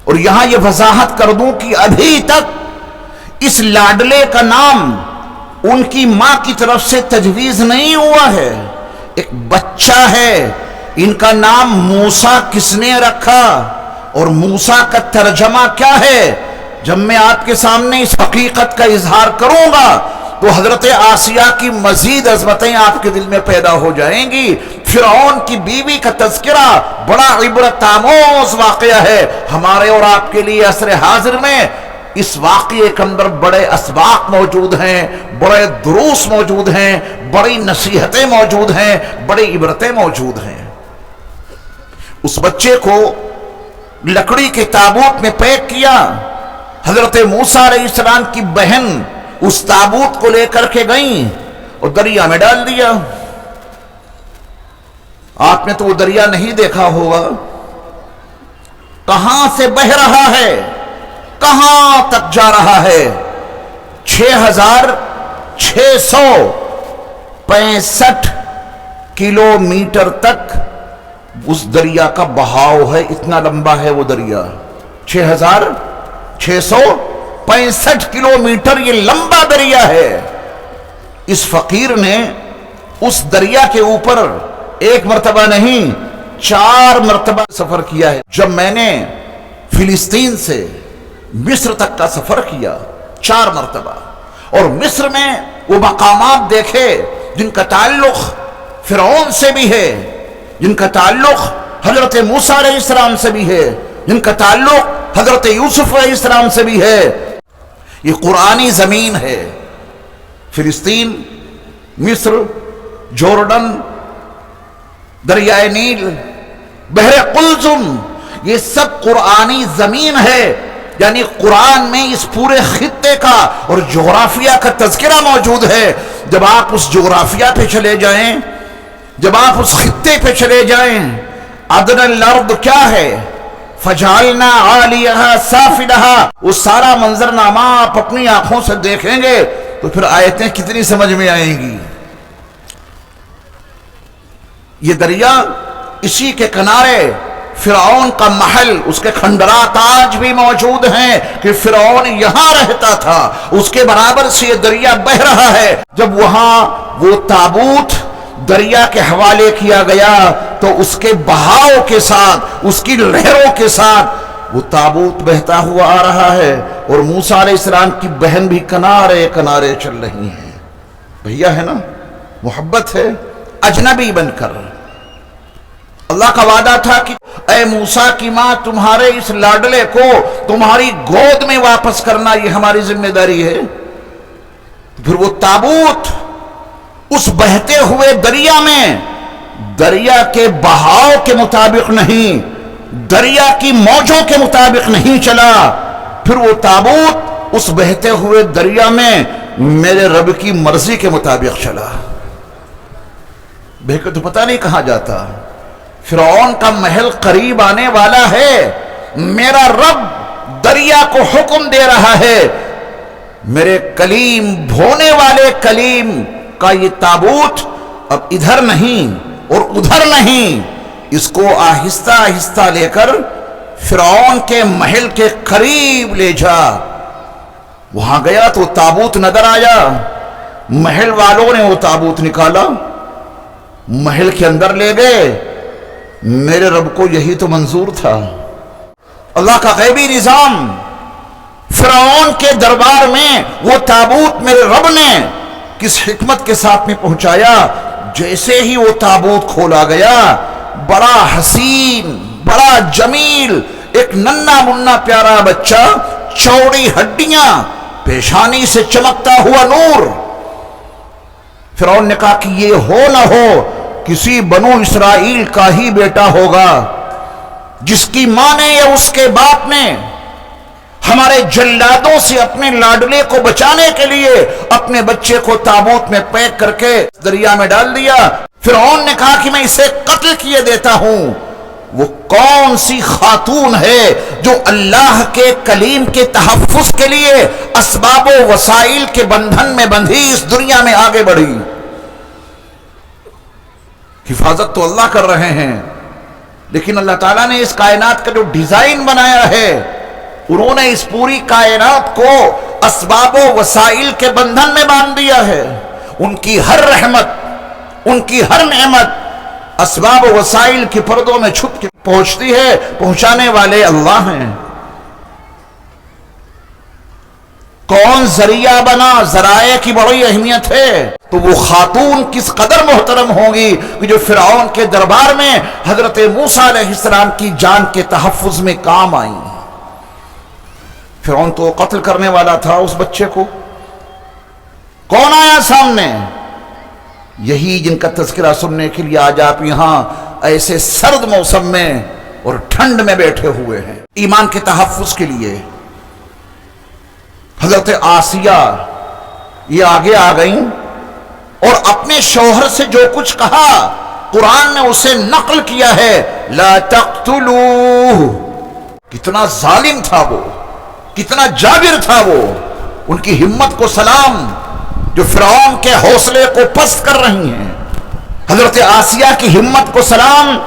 اور یہاں یہ وضاحت کر دوں کہ ابھی تک اس لاڈلے کا نام ان کی ماں کی طرف سے تجویز نہیں ہوا ہے، ایک بچہ ہے، ان کا نام موسیٰ کس نے رکھا اور موسیٰ کا ترجمہ کیا ہے؟ جب میں آپ کے سامنے اس حقیقت کا اظہار کروں گا تو حضرت آسیہ کی مزید عظمتیں آپ کے دل میں پیدا ہو جائیں گی۔ فرعون کی بیوی کا تذکرہ بڑا عبرت آموز واقعہ ہے ہمارے اور آپ کے لیے عصر حاضر میں۔ اس واقعے کے اندر بڑے اسباق موجود ہیں، بڑے دروس موجود ہیں، بڑی نصیحتیں موجود ہیں، بڑی عبرتیں موجود ہیں۔ اس بچے کو لکڑی کے تابوت میں پیک کیا، حضرت موسیٰ علیہ السلام کی بہن اس تابوت کو لے کر کے گئیں اور دریا میں ڈال دیا۔ آپ نے تو وہ دریا نہیں دیکھا ہوگا، کہاں سے بہ رہا ہے، کہاں تک جا رہا ہے۔ 6665 کلومیٹر تک اس دریا کا بہاؤ ہے، اتنا لمبا ہے وہ دریا۔ 6665 کلومیٹر یہ لمبا دریا ہے۔ اس فقیر نے اس دریا کے اوپر ایک مرتبہ نہیں 4 مرتبہ سفر کیا ہے۔ جب میں نے فلسطین سے مصر تک کا سفر کیا 4 مرتبہ، اور مصر میں وہ مقامات دیکھے جن کا تعلق فرعون سے بھی ہے، جن کا تعلق حضرت موسیٰ علیہ السلام سے بھی ہے، جن کا تعلق حضرت یوسف علیہ السلام سے بھی ہے۔ یہ قرآنی زمین ہے، فلسطین، مصر، جورڈن، دریائے نیل، بحر قلزم، یہ سب قرآنی زمین ہے۔ یعنی قرآن میں اس پورے خطے کا اور جغرافیہ کا تذکرہ موجود ہے۔ جب آپ اس جغرافیہ پہ چلے جائیں، جب آپ اس خطے پہ چلے جائیں، ادنى الارض کیا ہے؟ فجعلنا عالیہا سافلہا، وہ سارا منظرنامہ آپ اپنی آنکھوں سے دیکھیں گے تو پھر آیتیں کتنی سمجھ میں آئیں گی۔ یہ دریا، اسی کے کنارے فرعون کا محل، اس کے کھنڈرات آج بھی موجود ہیں کہ فرعون یہاں رہتا تھا، اس کے برابر سے یہ دریا بہ رہا ہے۔ جب وہاں وہ تابوت دریا کے حوالے کیا گیا تو اس کے بہاؤ کے ساتھ، اس کی لہروں کے ساتھ وہ تابوت بہتا ہوا آ رہا ہے، اور موسیٰ علیہ السلام کی بہن بھی کنارے کنارے چل رہی ہیں۔ بھیا ہے نا، محبت ہے، اجنبی بن کر۔ اللہ کا وعدہ تھا کہ اے موسیٰ کی ماں، تمہارے اس لاڈلے کو تمہاری گود میں واپس کرنا یہ ہماری ذمہ داری ہے۔ پھر وہ تابوت اس بہتے ہوئے دریا میں، دریا کے بہاؤ کے مطابق نہیں، دریا کی موجوں کے مطابق نہیں چلا، پھر وہ تابوت اس بہتے ہوئے دریا میں میرے رب کی مرضی کے مطابق چلا۔ بہ کے تو پتہ نہیں کہاں جاتا، فرعون کا محل قریب آنے والا ہے، میرا رب دریا کو حکم دے رہا ہے، میرے کلیم بھونے والے کلیم کا یہ تابوت اب ادھر نہیں اور ادھر نہیں، اس کو آہستہ آہستہ لے کر فرعون کے محل کے قریب لے جا۔ وہاں گیا تو تابوت نظر آیا، محل والوں نے وہ تابوت نکالا، محل کے اندر لے گئے۔ میرے رب کو یہی تو منظور تھا۔ اللہ کا غیبی نظام، فرعون کے دربار میں وہ تابوت میرے رب نے کس حکمت کے ساتھ میں پہنچایا، جیسے ہی وہ تابوت کھولا گیا، بڑا حسین، بڑا جمیل، ایک ننھا منا پیارا بچہ، چوڑی ہڈیاں، پیشانی سے چمکتا ہوا نور۔ فرعون نے کہا کہ یہ ہو نہ ہو کسی بنو اسرائیل کا ہی بیٹا ہوگا، جس کی ماں نے یا اس کے باپ نے ہمارے جلادوں سے اپنے لاڈلے کو بچانے کے لیے اپنے بچے کو تابوت میں پیک کر کے دریا میں ڈال دیا۔ فرعون نے کہا کہ میں اسے قتل کیے دیتا ہوں۔ وہ کون سی خاتون ہے جو اللہ کے کلیم کے تحفظ کے لیے اسباب و وسائل کے بندھن میں بندھی اس دنیا میں آگے بڑھی؟ حفاظت تو اللہ کر رہے ہیں، لیکن اللہ تعالیٰ نے اس کائنات کا جو ڈیزائن بنایا ہے، انہوں نے اس پوری کائنات کو اسباب و وسائل کے بندھن میں باندھ دیا ہے۔ ان کی ہر رحمت، ان کی ہر نعمت اسباب و وسائل کی پردوں میں چھپ کے پہنچتی ہے، پہنچانے والے اللہ ہیں۔ کون ذریعہ بنا؟ ذرائع کی بڑی اہمیت ہے، تو وہ خاتون کس قدر محترم ہوگی کہ جو فرعون کے دربار میں حضرت موسیٰ علیہ السلام کی جان کے تحفظ میں کام آئیں۔ فرعون تو قتل کرنے والا تھا اس بچے کو، کون آیا سامنے؟ یہی جن کا تذکرہ سننے کے لیے آج آپ یہاں ایسے سرد موسم میں اور ٹھنڈ میں بیٹھے ہوئے ہیں، ایمان کے تحفظ کے لیے۔ حضرت آسیہ یہ آگے آ گئیں اور اپنے شوہر سے جو کچھ کہا قرآن نے اسے نقل کیا ہے، لا تقتلوہ۔ کتنا ظالم تھا وہ، کتنا جابر تھا وہ، ان کی ہمت کو سلام جو فرعون کے حوصلے کو پست کر رہی ہیں۔ حضرت آسیہ کی ہمت کو سلام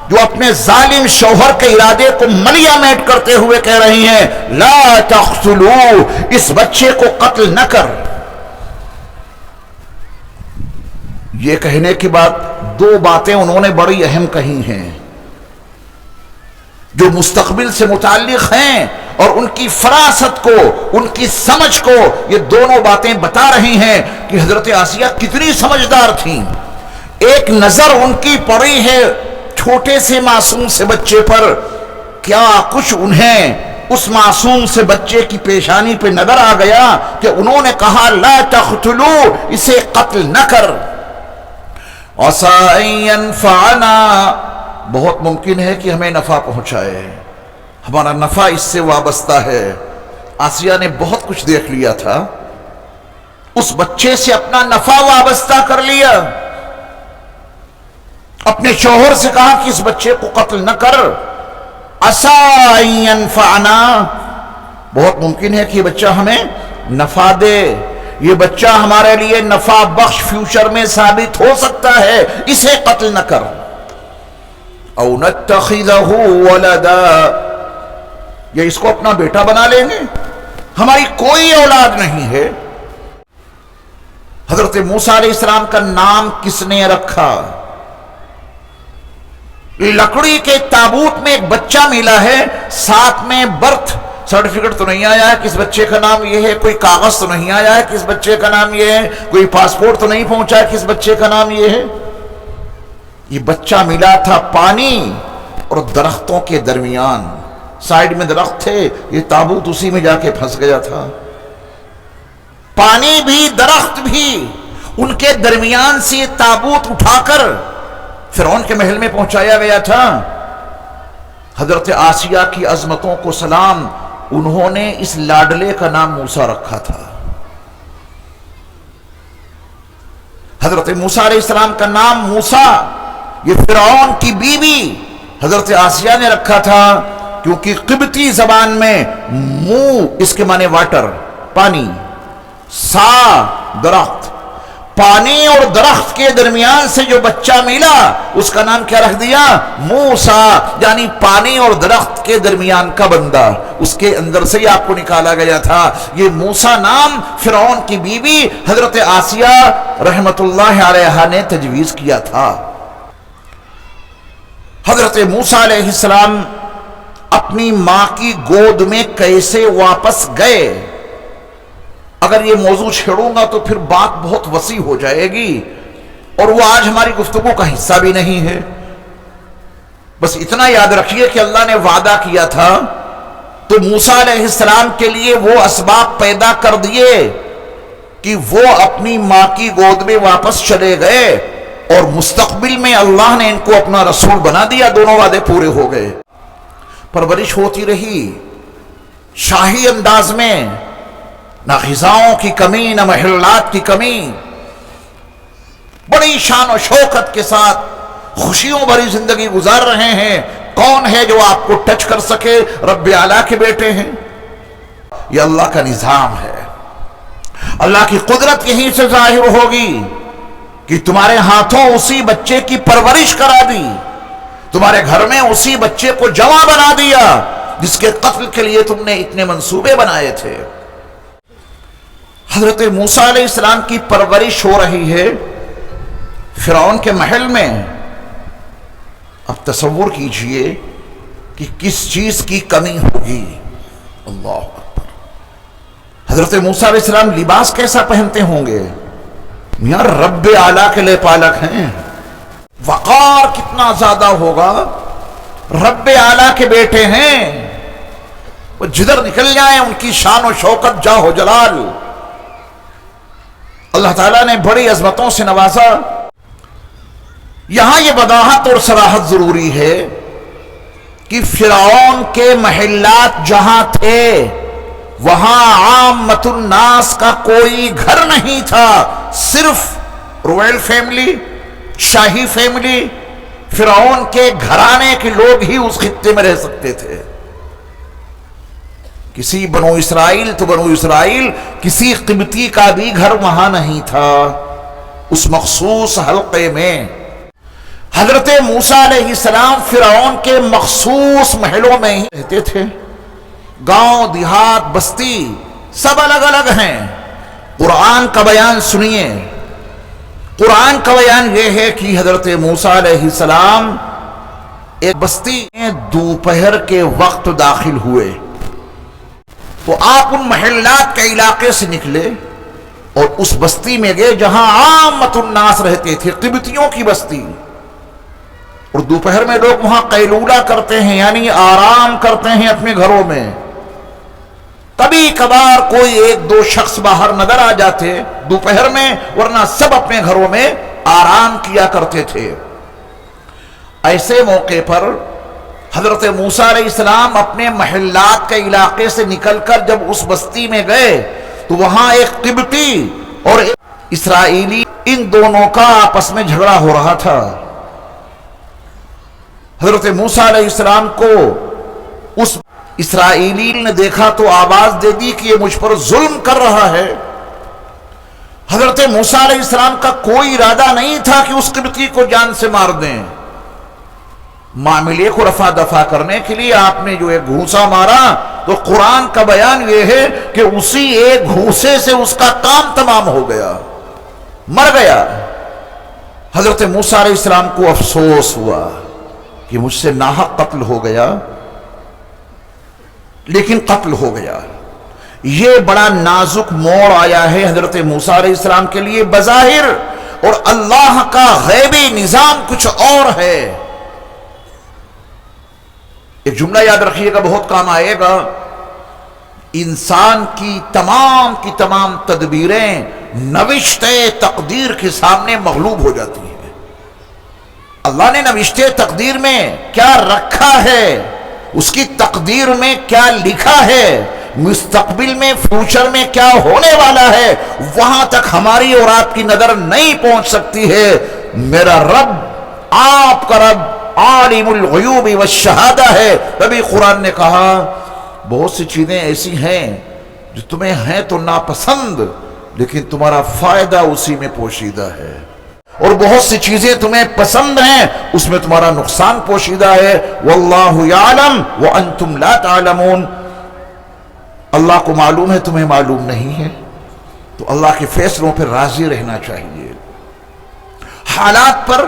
جو اپنے ظالم شوہر کے ارادے کو ملیا میٹ کرتے ہوئے کہہ رہی ہیں، لا تقتلوہ، اس بچے کو قتل نہ کر۔ یہ کہنے کے بعد دو باتیں انہوں نے بڑی اہم کہی ہیں جو مستقبل سے متعلق ہیں، اور ان کی فراست کو، ان کی سمجھ کو یہ دونوں باتیں بتا رہی ہیں کہ حضرت آسیہ کتنی سمجھدار تھیں۔ ایک نظر ان کی پڑی ہے چھوٹے سے معصوم سے بچے پر، کیا کچھ انہیں اس معصوم سے بچے کی پیشانی پہ نظر آ گیا کہ انہوں نے کہا لا تقتلو، اسے قتل نہ کر۔ عسیٰ ان ینفعنا، بہت ممکن ہے کہ ہمیں نفع پہنچائے، ہمارا نفع اس سے وابستہ ہے۔ آسیہ نے بہت کچھ دیکھ لیا تھا، اس بچے سے اپنا نفع وابستہ کر لیا، اپنے شوہر سے کہا کہ اس بچے کو قتل نہ کر۔ عسیٰ ان ینفعنا، بہت ممکن ہے کہ یہ بچہ ہمیں نفع دے، یہ بچہ ہمارے لیے نفع بخش فیوچر میں ثابت ہو سکتا ہے، اسے قتل نہ کر۔ او نتخذہ ولدا، یا اس کو اپنا بیٹا بنا لیں گے، ہماری کوئی اولاد نہیں ہے۔ حضرت موسیٰ علیہ السلام کا نام کس نے رکھا؟ لکڑی کے تابوت میں ایک بچہ ملا ہے، ساتھ میں برتھ سرٹیفکیٹ تو نہیں آیا ہے کہ اس بچے کا نام یہ ہے، کوئی کاغذ تو نہیں آیا ہے کہ اس بچے کا نام یہ ہے، کوئی پاسپورٹ تو نہیں پہنچا ہے کہ اس بچے کا نام یہ ہے۔ یہ بچہ ملا تھا پانی اور درختوں کے درمیان، سائیڈ میں درخت تھے، یہ تابوت اسی میں جا کے پھنس گیا تھا۔ پانی بھی درخت بھی، ان کے درمیان سے یہ تابوت اٹھا کر فرعون کے محل میں پہنچایا گیا تھا۔ حضرت آسیہ کی عظمتوں کو سلام، انہوں نے اس لاڈلے کا نام موسیٰ رکھا تھا۔ حضرت موسیٰ علیہ السلام کا نام موسیٰ یہ فرعون کی بیوی حضرت آسیہ نے رکھا تھا، کیونکہ قبطی زبان میں منہ اس کے معنی واٹر، پانی، سا درخت، پانی اور درخت کے درمیان سے جو بچہ ملا اس کا نام کیا رکھ دیا؟ موسیٰ، یعنی پانی اور درخت کے درمیان کا بندہ، اس کے اندر سے ہی آپ کو نکالا گیا تھا۔ یہ موسیٰ نام فرعون کی بیوی حضرت آسیہ رحمت اللہ علیہا نے تجویز کیا تھا۔ حضرت موسیٰ علیہ السلام اپنی ماں کی گود میں کیسے واپس گئے؟ اگر یہ موضوع چھیڑوں گا تو پھر بات بہت وسیع ہو جائے گی، اور وہ آج ہماری گفتگو کا حصہ بھی نہیں ہے۔ بس اتنا یاد رکھیے کہ اللہ نے وعدہ کیا تھا تو موسیٰ علیہ السلام کے لیے وہ اسباب پیدا کر دیے کہ وہ اپنی ماں کی گود میں واپس چلے گئے، اور مستقبل میں اللہ نے ان کو اپنا رسول بنا دیا، دونوں وعدے پورے ہو گئے۔ پرورش ہوتی رہی شاہی انداز میں، نہ غذاؤں کی کمی نہ محلات کی کمی، بڑی شان و شوکت کے ساتھ خوشیوں بھری زندگی گزار رہے ہیں۔ کون ہے جو آپ کو ٹچ کر سکے؟ رب اعلیٰ کے بیٹے ہیں۔ یہ اللہ کا نظام ہے، اللہ کی قدرت یہیں سے ظاہر ہوگی کہ تمہارے ہاتھوں اسی بچے کی پرورش کرا دی، تمہارے گھر میں اسی بچے کو جوان بنا دیا جس کے قتل کے لیے تم نے اتنے منصوبے بنائے تھے۔ حضرت موسیٰ علیہ السلام کی پرورش ہو رہی ہے فرعون کے محل میں۔ اب تصور کیجئے کہ کس چیز کی کمی ہوگی۔ اللہ اکبر۔ حضرت موسیٰ علیہ السلام لباس کیسا پہنتے ہوں گے؟ یار رب اعلیٰ کے لئے پالک ہیں، وقار کتنا زیادہ ہوگا، رب اعلیٰ کے بیٹے ہیں، وہ جدھر نکل جائیں ان کی شان و شوکت، جاہ و جلال۔ اللہ تعالیٰ نے بڑی عظمتوں سے نوازا۔ یہاں یہ وضاحت اور صراحت ضروری ہے کہ فرعون کے محلات جہاں تھے وہاں عامت الناس کا کوئی گھر نہیں تھا، صرف رویل فیملی، شاہی فیملی، فرعون کے گھرانے کے لوگ ہی اس خطے میں رہ سکتے تھے۔ کسی بنو اسرائیل تو بنو اسرائیل، کسی قبطی کا بھی گھر وہاں نہیں تھا اس مخصوص حلقے میں۔ حضرت موسیٰ علیہ السلام فرعون کے مخصوص محلوں میں ہی رہتے تھے۔ گاؤں دیہات بستی سب الگ الگ ہیں۔ قرآن کا بیان سنیے۔ قرآن کا بیان یہ ہے کہ حضرت موسیٰ علیہ السلام ایک بستی میں دوپہر کے وقت داخل ہوئے تو آپ ان محلات کے علاقے سے نکلے اور اس بستی میں گئے جہاں عامت الناس رہتے تھے، قبطیوں کی بستی۔ اور دوپہر میں لوگ وہاں قیلولہ کرتے ہیں، یعنی آرام کرتے ہیں اپنے گھروں میں۔ کبھی کبھار کوئی ایک دو شخص باہر نظر آ جاتے دوپہر میں، ورنہ سب اپنے گھروں میں آرام کیا کرتے تھے۔ ایسے موقع پر حضرت موسیٰ علیہ السلام اپنے محلات کے علاقے سے نکل کر جب اس بستی میں گئے تو وہاں ایک قبطی اور ایک اسرائیلی، ان دونوں کا آپس میں جھگڑا ہو رہا تھا۔ حضرت موسیٰ علیہ السلام کو اس اسرائیلی نے دیکھا تو آواز دے دی کہ یہ مجھ پر ظلم کر رہا ہے۔ حضرت موسیٰ علیہ السلام کا کوئی ارادہ نہیں تھا کہ اس قبطی کو جان سے مار دیں۔ معاملے کو رفع دفع کرنے کے لیے آپ نے جو ایک گھونسا مارا تو قرآن کا بیان یہ ہے کہ اسی ایک گھونسے سے اس کا کام تمام ہو گیا، مر گیا۔ حضرت موسیٰ علیہ السلام کو افسوس ہوا کہ مجھ سے ناحق قتل ہو گیا، لیکن قتل ہو گیا۔ یہ بڑا نازک موڑ آیا ہے حضرت موسیٰ علیہ السلام کے لیے بظاہر، اور اللہ کا غیبی نظام کچھ اور ہے۔ ایک جملہ یاد رکھیے گا، بہت کام آئے گا۔ انسان کی تمام تدبیریں نوشتہ تقدیر کے سامنے مغلوب ہو جاتی ہیں۔ اللہ نے نوشتہ تقدیر میں کیا رکھا ہے، اس کی تقدیر میں کیا لکھا ہے، مستقبل میں فیوچر میں کیا ہونے والا ہے، وہاں تک ہماری اور آپ کی نظر نہیں پہنچ سکتی ہے۔ میرا رب آپ کا رب عالم الغیوب والشہادہ ہے۔ تبھی قرآن نے کہا بہت سی چیزیں ایسی ہیں جو تمہیں ہیں تو ناپسند، لیکن تمہارا فائدہ اسی میں پوشیدہ ہے، اور بہت سی چیزیں تمہیں پسند ہیں اس میں تمہارا نقصان پوشیدہ ہے۔ واللہ یعلم وانتم لا تعلمون، اللہ کو معلوم ہے تمہیں معلوم نہیں ہے، تو اللہ کے فیصلوں پر راضی رہنا چاہیے۔ حالات پر،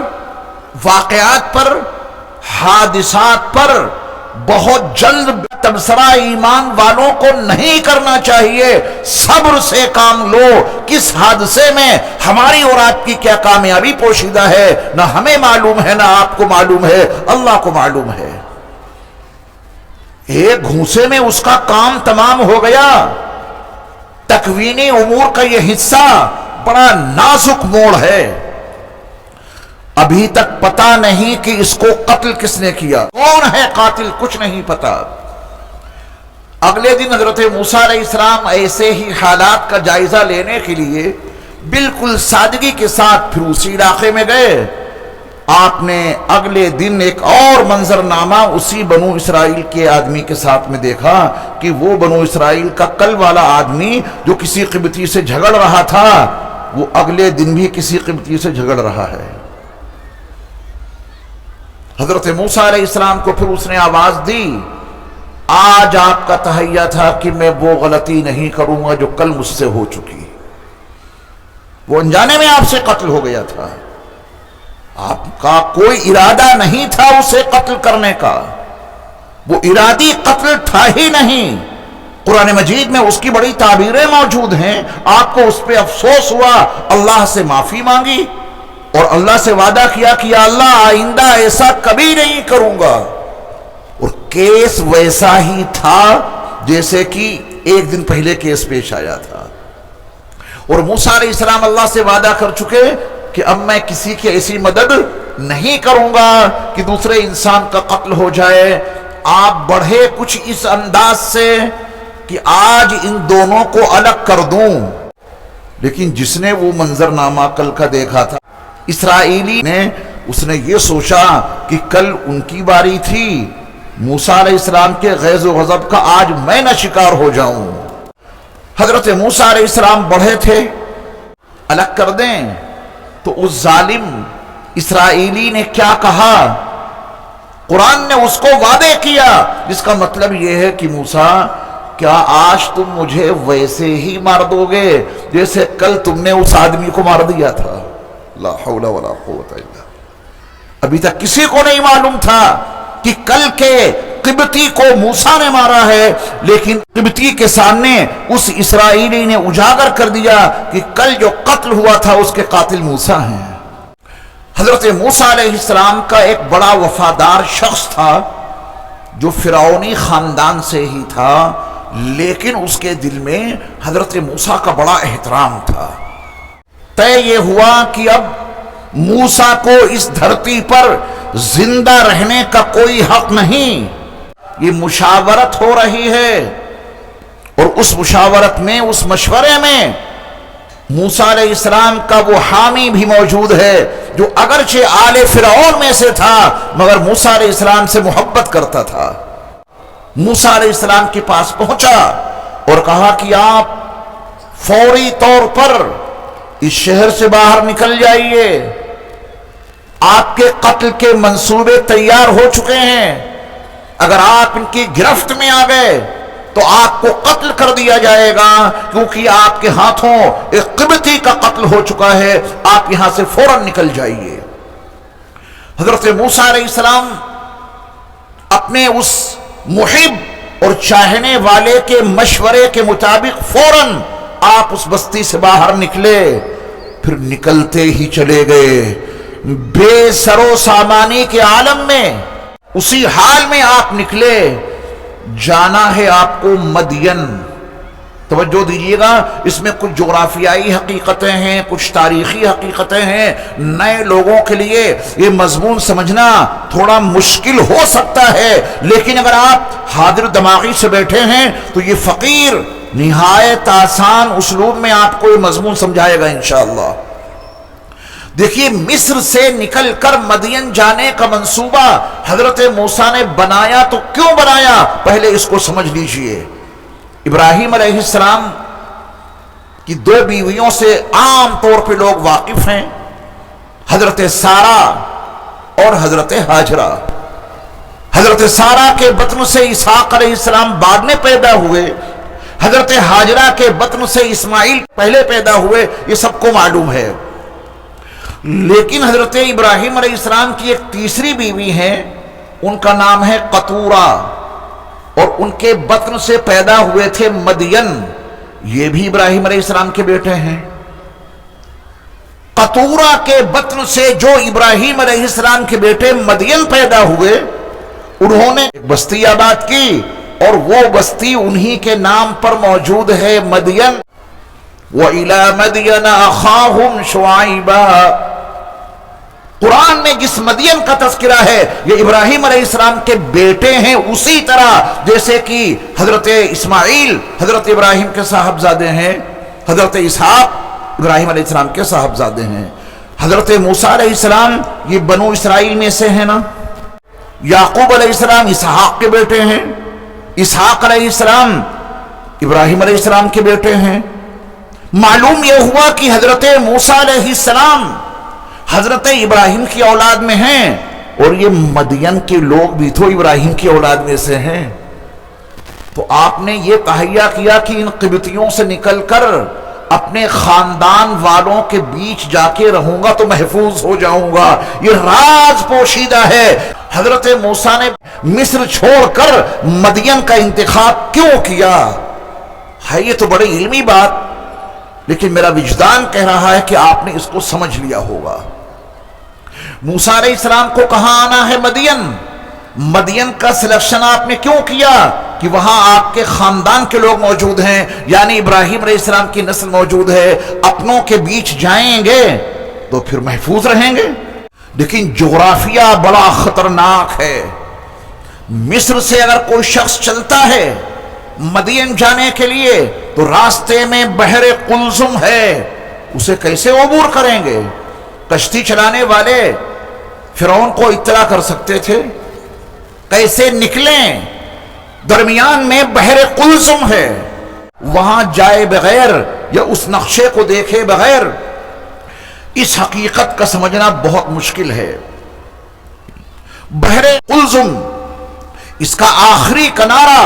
واقعات پر، حادثات پر بہت جلد تبصرہ ایمان والوں کو نہیں کرنا چاہیے، صبر سے کام لو۔ کس حادثے میں ہماری اور آپ کی کیا کامیابی پوشیدہ ہے نہ ہمیں معلوم ہے، نہ آپ کو معلوم ہے، اللہ کو معلوم ہے۔ ایک گھونسے میں اس کا کام تمام ہو گیا۔ تکوینی امور کا یہ حصہ بڑا نازک موڑ ہے، ابھی تک پتہ نہیں کہ اس کو قتل کس نے کیا، کون ہے قاتل، کچھ نہیں پتا۔ اگلے دن حضرت موسیٰ علیہ السلام ایسے ہی حالات کا جائزہ لینے کے لیے بالکل سادگی کے ساتھ پھر اسی علاقے میں گئے۔ آپ نے اگلے دن ایک اور منظرنامہ اسی بنو اسرائیل کے آدمی کے ساتھ میں دیکھا کہ وہ بنو اسرائیل کا کل والا آدمی جو کسی قبطی سے جھگڑ رہا تھا، وہ اگلے دن بھی کسی قبطی سے جھگڑ رہا ہے۔ حضرت موسیٰ علیہ السلام کو پھر اس نے آواز دی، آج آپ کا تہیہ تھا کہ میں وہ غلطی نہیں کروں گا جو کل مجھ سے ہو چکی، وہ انجانے میں آپ سے قتل ہو گیا تھا، آپ کا کوئی ارادہ نہیں تھا اسے قتل کرنے کا، وہ ارادی قتل تھا ہی نہیں۔ قرآن مجید میں اس کی بڑی تعبیریں موجود ہیں، آپ کو اس پہ افسوس ہوا، اللہ سے معافی مانگی اور اللہ سے وعدہ کیا کہ یا اللہ آئندہ ایسا کبھی نہیں کروں گا، اور کیس ویسا ہی تھا جیسے کہ ایک دن پہلے کیس پیش آیا تھا۔ اور موسیٰ علیہ السلام اللہ سے وعدہ کر چکے کہ اب میں کسی کی ایسی مدد نہیں کروں گا کہ دوسرے انسان کا قتل ہو جائے۔ آپ بڑھے کچھ اس انداز سے کہ آج ان دونوں کو الگ کر دوں، لیکن جس نے وہ منظرنامہ کل کا دیکھا تھا اسرائیلی نے، اس نے یہ سوچا کہ کل ان کی باری تھی، موسیٰ علیہ السلام کے غیظ و غضب کا آج میں نہ شکار ہو جاؤں۔ حضرت موسیٰ علیہ السلام بڑھے تھے، الگ کر دیں، تو اس ظالم اسرائیلی نے کیا کہا؟ قرآن نے اس کو وعدے کیا، جس کا مطلب یہ ہے کہ موسیٰ کیا آج تم مجھے ویسے ہی مار دو گے جیسے کل تم نے اس آدمی کو مار دیا تھا؟ لا حول ولا قوت الا باللہ۔ ابھی تک کسی کو نہیں معلوم تھا کہ کل کے قبطی کو موسیٰ نے مارا ہے، لیکن قبطی کے سامنے اس اسرائیلی نے اجاگر کر دیا کہ کل جو قتل ہوا تھا اس کے قاتل موسیٰ ہیں۔ حضرت موسیٰ علیہ السلام کا ایک بڑا وفادار شخص تھا جو فرعونی خاندان سے ہی تھا، لیکن اس کے دل میں حضرت موسیٰ کا بڑا احترام تھا۔ طے یہ ہوا کہ اب موسیٰ کو اس دھرتی پر زندہ رہنے کا کوئی حق نہیں، یہ مشاورت ہو رہی ہے، اور اس مشاورت میں، اس مشورے میں موسیٰ علیہ السلام کا وہ حامی بھی موجود ہے جو اگرچہ آل فرعون میں سے تھا مگر موسیٰ علیہ السلام سے محبت کرتا تھا۔ موسیٰ علیہ السلام کے پاس پہنچا اور کہا کہ آپ فوری طور پر اس شہر سے باہر نکل جائیے، آپ کے قتل کے منصوبے تیار ہو چکے ہیں، اگر آپ ان کی گرفت میں آ گئے تو آپ کو قتل کر دیا جائے گا، کیونکہ آپ کے ہاتھوں ایک قبطی کا قتل ہو چکا ہے، آپ یہاں سے فوراً نکل جائیے۔ حضرت موسیٰ علیہ السلام اپنے اس محب اور چاہنے والے کے مشورے کے مطابق فوراً آپ اس بستی سے باہر نکلے، پھر نکلتے ہی چلے گئے بے سر و سامانی کے عالم میں، اسی حال میں آپ نکلے۔ جانا ہے آپ کو مدین۔ توجہ دیجیے گا، اس میں کچھ جغرافیائی حقیقتیں ہیں، کچھ تاریخی حقیقتیں ہیں۔ نئے لوگوں کے لیے یہ مضمون سمجھنا تھوڑا مشکل ہو سکتا ہے، لیکن اگر آپ حاضر دماغی سے بیٹھے ہیں تو یہ فقیر نہایت آسان اسلوب میں آپ کو یہ مضمون سمجھائے گا انشاءاللہ۔ دیکھیے مصر سے نکل کر مدین جانے کا منصوبہ حضرت موسیٰ نے بنایا تو کیوں بنایا؟ پہلے اس کو سمجھ لیجئے۔ ابراہیم علیہ السلام کی دو بیویوں سے عام طور پہ لوگ واقف ہیں، حضرت سارہ اور حضرت ہاجرہ۔ حضرت سارہ کے بطن سے اسحاق علیہ السلام بعد میں پیدا ہوئے، حضرت ہاجرہ کے بطن سے اسماعیل پہلے پیدا ہوئے، یہ سب کو معلوم ہے۔ لیکن حضرت ابراہیم علیہ السلام کی ایک تیسری بیوی ہے، ان کا نام ہے قطورہ، اور ان کے بطن سے پیدا ہوئے تھے مدین، یہ بھی ابراہیم علیہ السلام کے بیٹے ہیں۔ قطورہ کے بطن سے جو ابراہیم علیہ السلام کے بیٹے مدین پیدا ہوئے، انہوں نے ایک بستی آباد کی، اور وہ بستی انہی کے نام پر موجود ہے، مدین۔ وَإِلَى مَدْيَنَ أَخَاهُمْ شُعَيْبًا۔ قرآن میں جس مدین کا تذکرہ ہے یہ ابراہیم علیہ السلام کے بیٹے ہیں، اسی طرح جیسے کہ حضرت اسماعیل حضرت ابراہیم کے صاحبزادے ہیں، حضرت اسحاق ابراہیم علیہ السلام کے صاحبزادے ہیں، حضرت موسیٰ علیہ السلام یہ بنو اسرائیل میں سے ہیں نا، یعقوب علیہ السلام اسحاق کے بیٹے ہیں، اسحاق علیہ السلام ابراہیم علیہ السلام کے بیٹے ہیں۔ معلوم یہ ہوا کہ حضرت موسیٰ علیہ السلام حضرت ابراہیم کی اولاد میں ہیں، اور یہ مدین کے لوگ بھی تو ابراہیم کی اولاد میں سے ہیں۔ تو آپ نے یہ تہیہ کیا کہ ان قبطیوں سے نکل کر اپنے خاندان والوں کے بیچ جا کے رہوں گا تو محفوظ ہو جاؤں گا، یہ راز پوشیدہ ہے۔ حضرت موسیٰ نے مصر چھوڑ کر مدین کا انتخاب کیوں کیا ہے؟ یہ تو بڑی علمی بات، لیکن میرا وجدان کہہ رہا ہے کہ آپ نے اس کو سمجھ لیا ہوگا۔ موسیٰ علیہ السلام کو کہاں آنا ہے؟ مدین۔ مدین کا سلیکشن آپ نے کیوں کیا؟ کہ وہاں آپ کے خاندان کے لوگ موجود ہیں، یعنی ابراہیم علیہ السلام کی نسل موجود ہے، اپنوں کے بیچ جائیں گے تو پھر محفوظ رہیں گے۔ لیکن جغرافیہ بڑا خطرناک ہے۔ مصر سے اگر کوئی شخص چلتا ہے مدین جانے کے لیے تو راستے میں بحر قلزم ہے، اسے کیسے عبور کریں گے؟ کشتی چلانے والے فرعون کو اطلاع کر سکتے تھے، کیسے نکلیں؟ درمیان میں بحر قلزم ہے، وہاں جائے بغیر یا اس نقشے کو دیکھے بغیر اس حقیقت کا سمجھنا بہت مشکل ہے۔ بحر قلزم، اس کا آخری کنارہ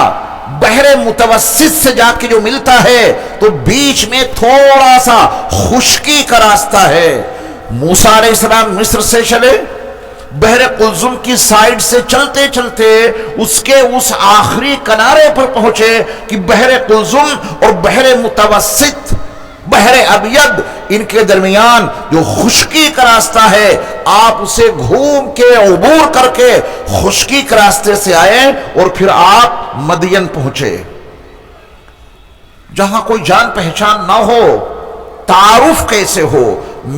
بحر متوسط سے جا کے جو ملتا ہے تو بیچ میں تھوڑا سا خشکی کا راستہ ہے۔ موسیٰ علیہ السلام مصر سے چلے، بحر قلزم کی سائیڈ سے چلتے چلتے اس کے اس آخری کنارے پر پہنچے کہ بحر قلزم اور بحر متوسط، بحر ابید، ان کے درمیان جو خشکی کا راستہ ہے، آپ اسے گھوم کے عبور کر کے خشکی کے راستے سے آئے اور پھر آپ مدین پہنچے، جہاں کوئی جان پہچان نہ ہو، تعارف کیسے ہو؟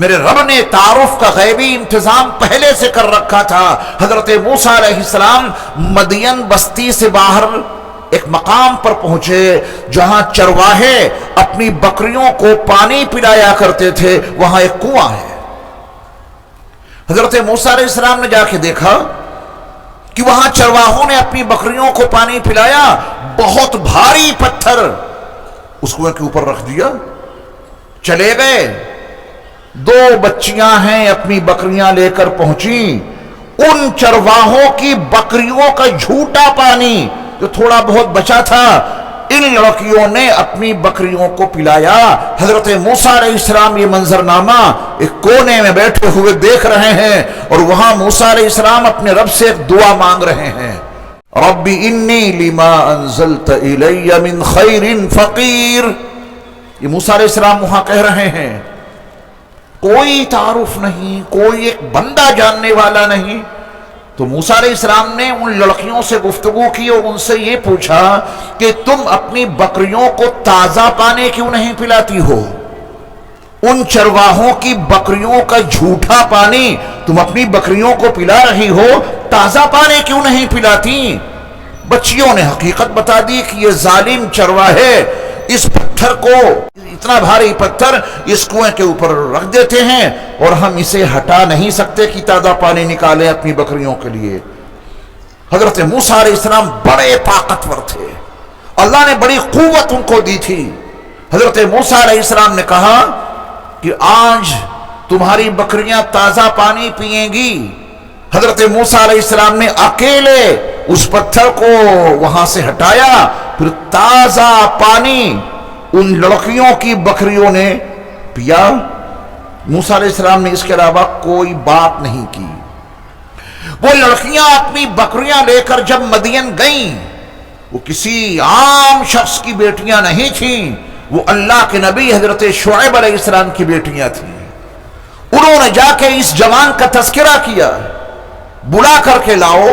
میرے رب نے تعارف کا غیبی انتظام پہلے سے کر رکھا تھا۔ حضرت موسیٰ علیہ السلام مدین بستی سے باہر ایک مقام پر پہنچے جہاں چرواہے اپنی بکریوں کو پانی پلایا کرتے تھے، وہاں ایک کنواں ہے۔ حضرت موسیٰ علیہ السلام نے جا کے دیکھا کہ وہاں چرواہوں نے اپنی بکریوں کو پانی پلایا، بہت بھاری پتھر اس کنویں کے اوپر رکھ دیا، چلے گئے۔ دو بچیاں ہیں اپنی بکریاں لے کر پہنچی، ان چرواہوں کی بکریوں کا جھوٹا پانی جو تھوڑا بہت بچا تھا ان لڑکیوں نے اپنی بکریوں کو پلایا۔ حضرت موسیٰ علیہ السلام یہ منظرنامہ ایک کونے میں بیٹھے ہوئے دیکھ رہے ہیں، اور وہاں موسیٰ علیہ السلام اپنے رب سے ایک دعا مانگ رہے ہیں، رب انی لما انزلت الی من خیر فقیر۔ یہ موسیٰ علیہ السلام وہاں کہہ رہے ہیں، کوئی تعارف نہیں، کوئی ایک بندہ جاننے والا نہیں۔ تو موسیٰ علیہ السلام نے ان لڑکیوں سے گفتگو کی اور ان سے یہ پوچھا کہ تم اپنی بکریوں کو تازہ پانی کیوں نہیں پلاتی ہو؟ ان چرواہوں کی بکریوں کا جھوٹا پانی تم اپنی بکریوں کو پلا رہی ہو، تازہ پانی کیوں نہیں پلاتی؟ بچیوں نے حقیقت بتا دی کہ یہ ظالم چرواہے اس پتھر کو اتنا بھاری پتھر اس کنویں کے اوپر رکھ دیتے ہیں اور ہم اسے ہٹا نہیں سکتے کہ تازہ پانی نکالیں اپنی بکریوں کے لیے۔ حضرت موسیٰ علیہ السلام بڑے طاقتور تھے، اللہ نے بڑی قوت ان کو دی تھی۔ حضرت موسیٰ علیہ السلام نے کہا کہ آج تمہاری بکریاں تازہ پانی پئیں گی۔ حضرت موسیٰ علیہ السلام نے اکیلے اس پتھر کو وہاں سے ہٹایا، پھر تازہ پانی ان لڑکیوں کی بکریوں نے پیا۔ موسیٰ علیہ السلام نے اس کے علاوہ کوئی بات نہیں کی۔ وہ لڑکیاں اپنی بکریاں لے کر جب مدین گئیں، وہ کسی عام شخص کی بیٹیاں نہیں تھیں، وہ اللہ کے نبی حضرت شعیب علیہ السلام کی بیٹیاں تھیں۔ انہوں نے جا کے اس جوان کا تذکرہ کیا، بلا کر کے لاؤ۔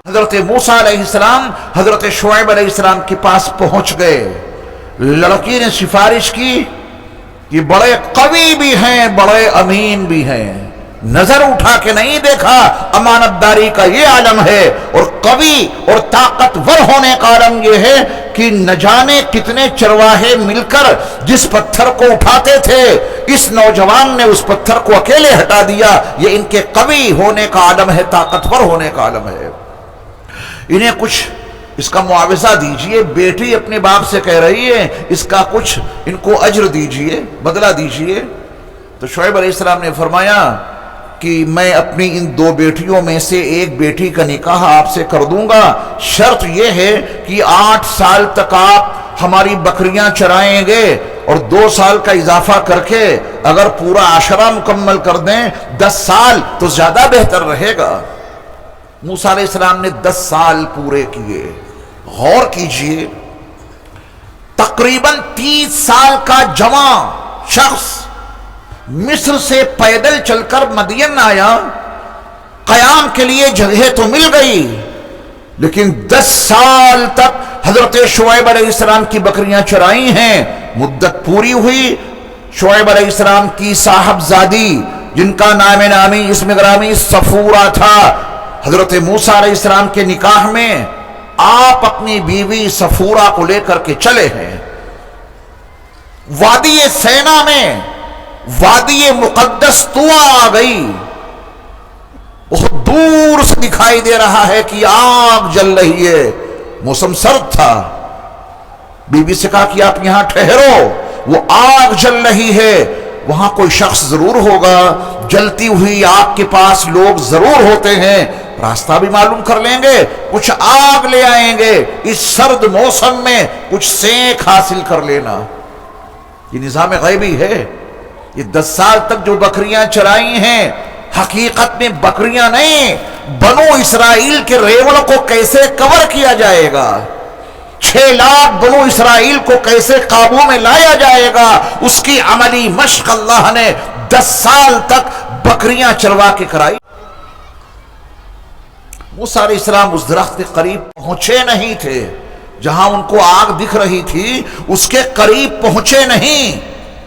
حضرت موسیٰ علیہ السلام حضرت شعیب علیہ السلام کے پاس پہنچ گئے۔ لڑکی نے سفارش کی کہ بڑے قوی بھی ہیں، بڑے امین بھی ہیں، نظر اٹھا کے نہیں دیکھا، امانت داری کا یہ عالم ہے، اور قوی اور طاقتور ہونے کا عالم یہ ہے کہ نہ جانے کتنے چرواہے مل کر جس پتھر کو اٹھاتے تھے، اس نوجوان نے اس پتھر کو اکیلے ہٹا دیا۔ یہ ان کے قوی ہونے کا عالم ہے، طاقتور ہونے کا عالم ہے۔ انہیں کچھ اس کا معاوضہ دیجئے، بیٹی اپنے باپ سے کہہ رہی ہے اس کا کچھ ان کو اجر دیجئے، بدلہ دیجئے۔ تو شعیب علیہ السلام نے فرمایا کہ میں اپنی ان دو بیٹیوں میں سے ایک بیٹی کا نکاح آپ سے کر دوں گا، شرط یہ ہے کہ 8 سال تک آپ ہماری بکریاں چرائیں گے، اور 2 سال کا اضافہ کر کے اگر پورا عشرہ مکمل کر دیں 10 سال تو زیادہ بہتر رہے گا۔ موسیٰ علیہ السلام نے 10 سال پورے کیے۔ غور کیجئے، تقریباً 30 سال کا جوان شخص مصر سے پیدل چل کر مدین آیا، قیام کے لیے جگہ تو مل گئی، لیکن 10 سال تک حضرت شعیب علیہ السلام کی بکریاں چرائی ہیں۔ مدت پوری ہوئی، شعیب علیہ السلام کی صاحبزادی جن کا نام نامی اسم گرامی صفورہ تھا، حضرت موسیٰ علیہ السلام کے نکاح میں آپ اپنی بیوی صفورہ کو لے کر کے چلے ہیں۔ وادی سینا میں وادی مقدس طویٰ آ گئی، بہت دور سے دکھائی دے رہا ہے کہ آگ جل رہی ہے، موسم سرد تھا۔ بی بی سے کہا کہ آپ یہاں ٹھہرو، وہ آگ جل رہی ہے، وہاں کوئی شخص ضرور ہوگا، جلتی ہوئی آگ کے پاس لوگ ضرور ہوتے ہیں، راستہ بھی معلوم کر لیں گے، کچھ آگ لے آئیں گے، اس سرد موسم میں کچھ سینک حاصل کر لینا۔ یہ نظام غیبی ہے۔ یہ 10 سال تک جو بکریاں چرائی ہیں، حقیقت میں بکریاں نہیں، بنو اسرائیل کے ریوڑ کو کیسے کور کیا جائے گا، 6 لاکھ بنو اسرائیل کو کیسے قابو میں لایا جائے گا، اس کی عملی مشق اللہ نے 10 سال تک بکریاں چروا کے کرائی۔ موسیٰ علیہ السلام اس درخت کے قریب پہنچے نہیں تھے، جہاں ان کو آگ دکھ رہی تھی اس کے قریب پہنچے نہیں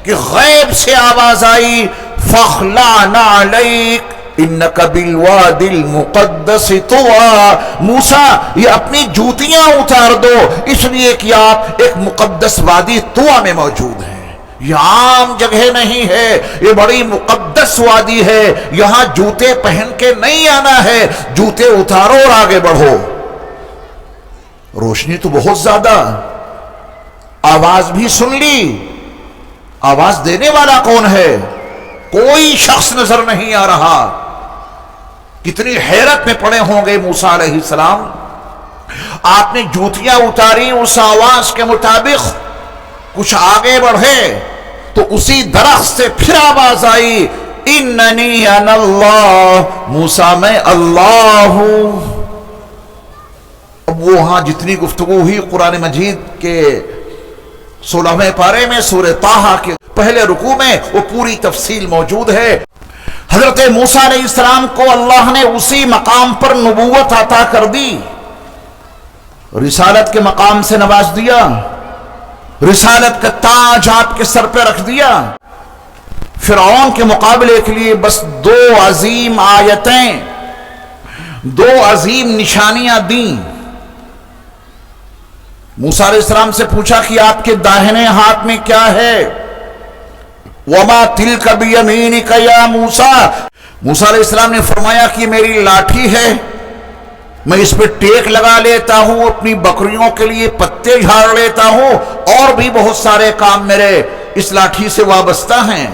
کہ غیب سے آواز آئی، فَاخْلَعْ نَعْلَيْكَ اِنَّكَ بِالْوَادِ الْمُقَدَّسِ طُوًى۔ موسیٰ یہ اپنی جوتیاں اتار دو، اس لیے کہ آپ ایک مقدس وادی طوٰ میں موجود ہیں۔ یہ عام جگہ نہیں ہے، یہ بڑی مقدس وادی ہے، یہاں جوتے پہن کے نہیں آنا ہے، جوتے اتارو اور آگے بڑھو۔ روشنی تو بہت زیادہ، آواز بھی سن لی، آواز دینے والا کون ہے؟ کوئی شخص نظر نہیں آ رہا۔ کتنی حیرت میں پڑے ہوں گے موسیٰ علیہ السلام۔ آپ نے جوتیاں اتاری، اس آواز کے مطابق کچھ آگے بڑھے تو اسی درخت سے پھر آواز آئی، اننی انا اللہ، موسیٰ میں اللہ ہوں۔ اب وہاں جتنی گفتگو ہوئی قرآن مجید کے 16ویں پارے میں سورہ طٰہٰ کے پہلے رکوع میں وہ پوری تفصیل موجود ہے۔ حضرت موسیٰ علیہ السلام کو اللہ نے اسی مقام پر نبوت عطا کر دی، رسالت کے مقام سے نواز دیا، رسالت کا تاج آپ کے سر پہ رکھ دیا۔ فرعون کے مقابلے کے لیے بس 2 عظیم آیتیں، 2 عظیم نشانیاں دیں۔ موسیٰ علیہ السلام سے پوچھا کہ آپ کے داہنے ہاتھ میں کیا ہے؟ وَمَا تِلْكَ بِيَمِينِكَ يَا موسیٰ، موسیٰ علیہ السلام نے فرمایا کہ میری لاٹھی ہے، میں اس پہ ٹیک لگا لیتا ہوں، اپنی بکریوں کے لیے پتے جھاڑ لیتا ہوں، اور بھی بہت سارے کام میرے اس لاٹھی سے وابستہ ہیں۔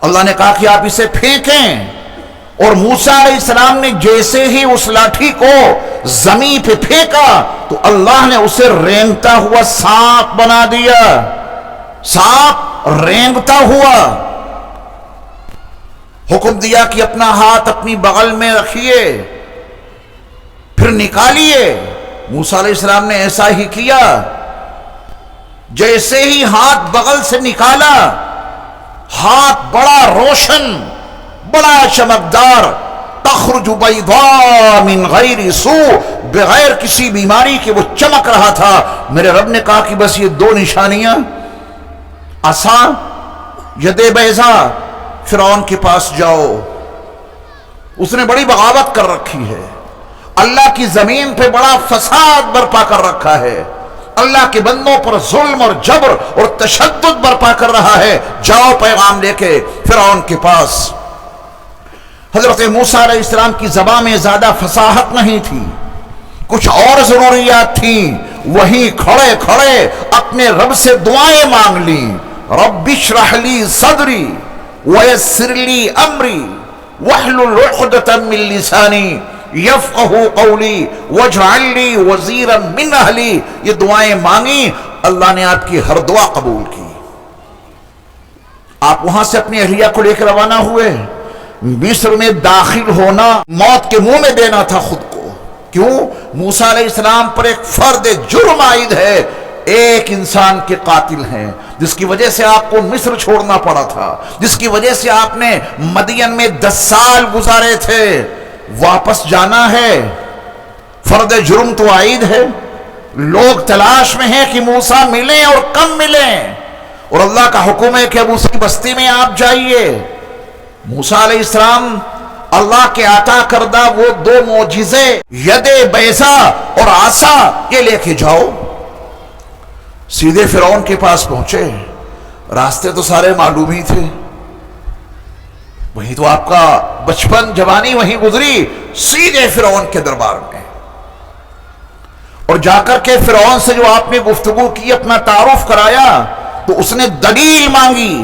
اللہ نے کہا کہ آپ اسے پھینکیں، اور موسیٰ علیہ السلام نے جیسے ہی اس لاٹھی کو زمین پہ پھینکا تو اللہ نے اسے رینگتا ہوا سانپ بنا دیا، سانپ رینگتا ہوا۔ حکم دیا کہ اپنا ہاتھ اپنی بغل میں رکھیے، پھر نکالیے۔ موسیٰ علیہ السلام نے ایسا ہی کیا، جیسے ہی ہاتھ بغل سے نکالا، ہاتھ بڑا روشن، بڑا چمکدار، تخرج بیضاء من غیر سوء، بغیر کسی بیماری کے وہ چمک رہا تھا۔ میرے رب نے کہا کہ بس یہ دو نشانیاں، عصا، ید بیضاء، فرعون کے پاس جاؤ، اس نے بڑی بغاوت کر رکھی ہے، اللہ کی زمین پہ بڑا فساد برپا کر رکھا ہے، اللہ کے بندوں پر ظلم اور جبر اور تشدد برپا کر رہا ہے، جاؤ پیغام لے کے فرعون کے پاس۔ حضرت موسیٰ علیہ السلام کی زبان میں زیادہ فصاحت نہیں تھی، کچھ اور ضروریات تھیں، وہیں کھڑے کھڑے اپنے رب سے دعائیں مانگ لیں۔ رب اشرح لی صدری ویسر لی امری واحلل عقدۃ من لسانی یفقہوا قولی واجعل لی وزیرا من اہلی، یہ دعائیں مانگی، اللہ نے آپ کی ہر دعا قبول کی۔ آپ وہاں سے اپنی اہلیہ کو لے کر روانہ ہوئے۔ مصر میں داخل ہونا موت کے منہ میں دینا تھا خود کو، کیوں؟ موسیٰ علیہ السلام پر ایک فرد جرم عائد ہے، ایک انسان کے قاتل ہیں، جس کی وجہ سے آپ کو مصر چھوڑنا پڑا تھا، جس کی وجہ سے آپ نے مدین میں 10 سال گزارے تھے، واپس جانا ہے، فرد جرم تو عائد ہے، لوگ تلاش میں ہیں کہ موسیٰ ملیں اور کم ملیں، اور اللہ کا حکم ہے کہ اب اس کی بستی میں آپ جائیے۔ موسیٰ علیہ السلام اللہ کے عطا کردہ وہ 2 معجزے ید بیضاء اور عصا یہ لے کے جاؤ۔ سیدھے فرعون کے پاس پہنچے، راستے تو سارے معلوم ہی تھے، وہی تو آپ کا بچپن جوانی وہیں گزری، سیدھے فرعون کے دربار میں، اور جا کر کے فرعون سے جو آپ نے گفتگو کی، اپنا تعارف کرایا، تو اس نے دلیل مانگی،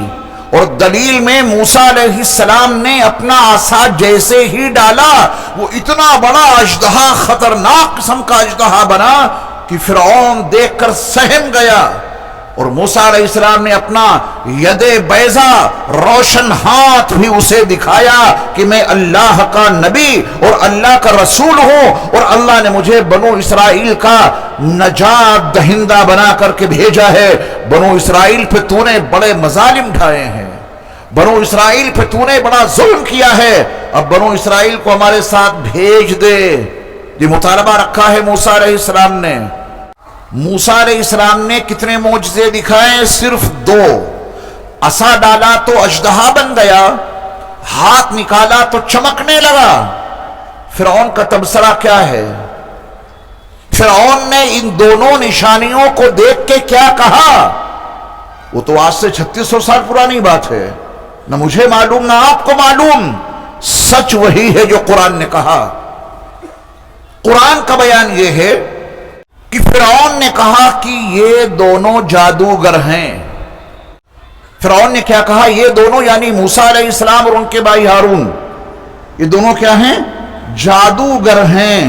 اور دلیل میں موسیٰ علیہ السلام نے اپنا عصا جیسے ہی ڈالا، وہ اتنا بڑا اژدہا، خطرناک قسم کا اژدہا بنا کہ فرعون دیکھ کر سہم گیا، اور موسیٰ علیہ السلام نے اپنا ید بیضاء روشن ہاتھ بھی اسے دکھایا کہ میں اللہ کا نبی اور اللہ کا رسول ہوں، اور اللہ نے مجھے بنو اسرائیل کا نجات دہندہ بنا کر کے بھیجا ہے۔ بنو اسرائیل پہ تو نے بڑے مظالم ڈھائے ہیں، بنو اسرائیل پہ تو نے بڑا ظلم کیا ہے، اب بنو اسرائیل کو ہمارے ساتھ بھیج دے۔ یہ مطالبہ رکھا ہے موسیٰ علیہ السلام نے۔ موسیٰ علیہ السلام نے کتنے معجزے دکھائے؟ صرف 2۔ عصا ڈالا تو اژدہا بن گیا، ہاتھ نکالا تو چمکنے لگا۔ فرعون کا تبصرہ کیا ہے؟ فرعون نے ان دونوں نشانیوں کو دیکھ کے کیا کہا؟ وہ تو آج سے 3600 سال پرانی بات ہے، نہ مجھے معلوم نہ آپ کو معلوم، سچ وہی ہے جو قرآن نے کہا۔ قرآن کا بیان یہ ہے کہ فرعون نے کہا کہ یہ دونوں جادوگر ہیں۔ فرعون نے کیا کہا؟ یہ دونوں یعنی موسیٰ علیہ السلام اور ان کے بھائی ہارون، یہ دونوں کیا ہیں؟ جادوگر ہیں،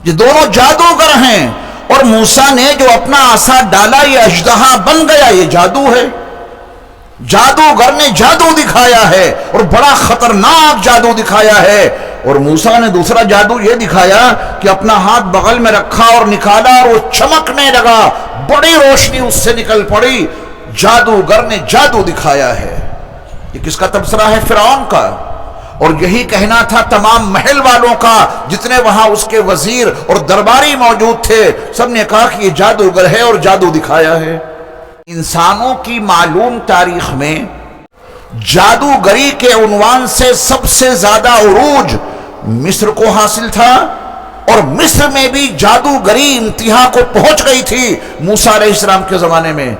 یہ دونوں جادوگر ہیں، اور موسیٰ نے جو اپنا عصا ڈالا یہ اژدہا بن گیا، یہ جادو ہے۔ جادوگر نے جادو دکھایا ہے، اور بڑا خطرناک جادو دکھایا ہے۔ اور موسیٰ نے دوسرا جادو یہ دکھایا کہ اپنا ہاتھ بغل میں رکھا اور نکالا، اور وہ چمکنے لگا، بڑی روشنی اس سے نکل پڑی۔ جادوگر نے جادو دکھایا ہے۔ یہ کس کا تبصرہ ہے؟ فرعون کا۔ اور یہی کہنا تھا تمام محل والوں کا، جتنے وہاں اس کے وزیر اور درباری موجود تھے، سب نے کہا کہ یہ جادوگر ہے اور جادو دکھایا ہے۔ انسانوں کی معلوم تاریخ میں جادوگری کے عنوان سے سب سے زیادہ عروج مصر کو حاصل تھا، اور مصر میں بھی جادوگری انتہا کو پہنچ گئی تھی موسیٰ علیہ السلام کے زمانے میں.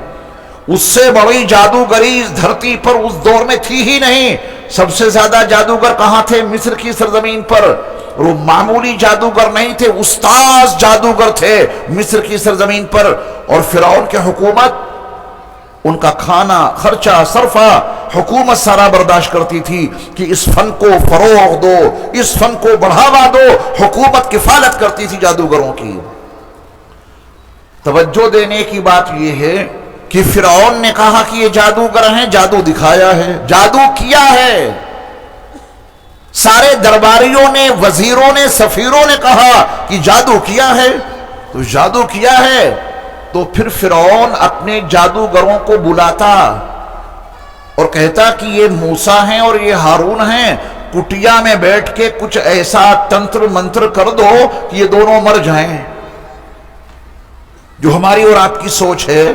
اس سے بڑی جادوگری اس دھرتی پر اس دور میں تھی ہی نہیں. سب سے زیادہ جادوگر کہاں تھے؟ مصر کی سرزمین پر. اور وہ معمولی جادوگر نہیں تھے، استاذ جادوگر تھے مصر کی سرزمین پر. اور فرعون کی حکومت ان کا کھانا، خرچہ، صرفہ حکومت سارا برداشت کرتی تھی کہ اس فن کو فروغ دو، اس فن کو بڑھاوا دو. حکومت کفالت کرتی تھی جادوگروں کی. توجہ دینے کی بات یہ ہے کہ فرعون نے کہا کہ یہ جادوگر ہیں، جادو دکھایا ہے، جادو کیا ہے. سارے درباریوں نے، وزیروں نے، سفیروں نے کہا کہ جادو کیا ہے. تو جادو کیا ہے تو پھر فرعون اپنے جادوگروں کو بلاتا اور کہتا کہ یہ موسیٰ ہیں اور یہ ہارون ہیں، کٹیا میں بیٹھ کے کچھ ایسا تنتر منتر کر دو کہ یہ دونوں مر جائیں. جو ہماری اور آپ کی سوچ ہے،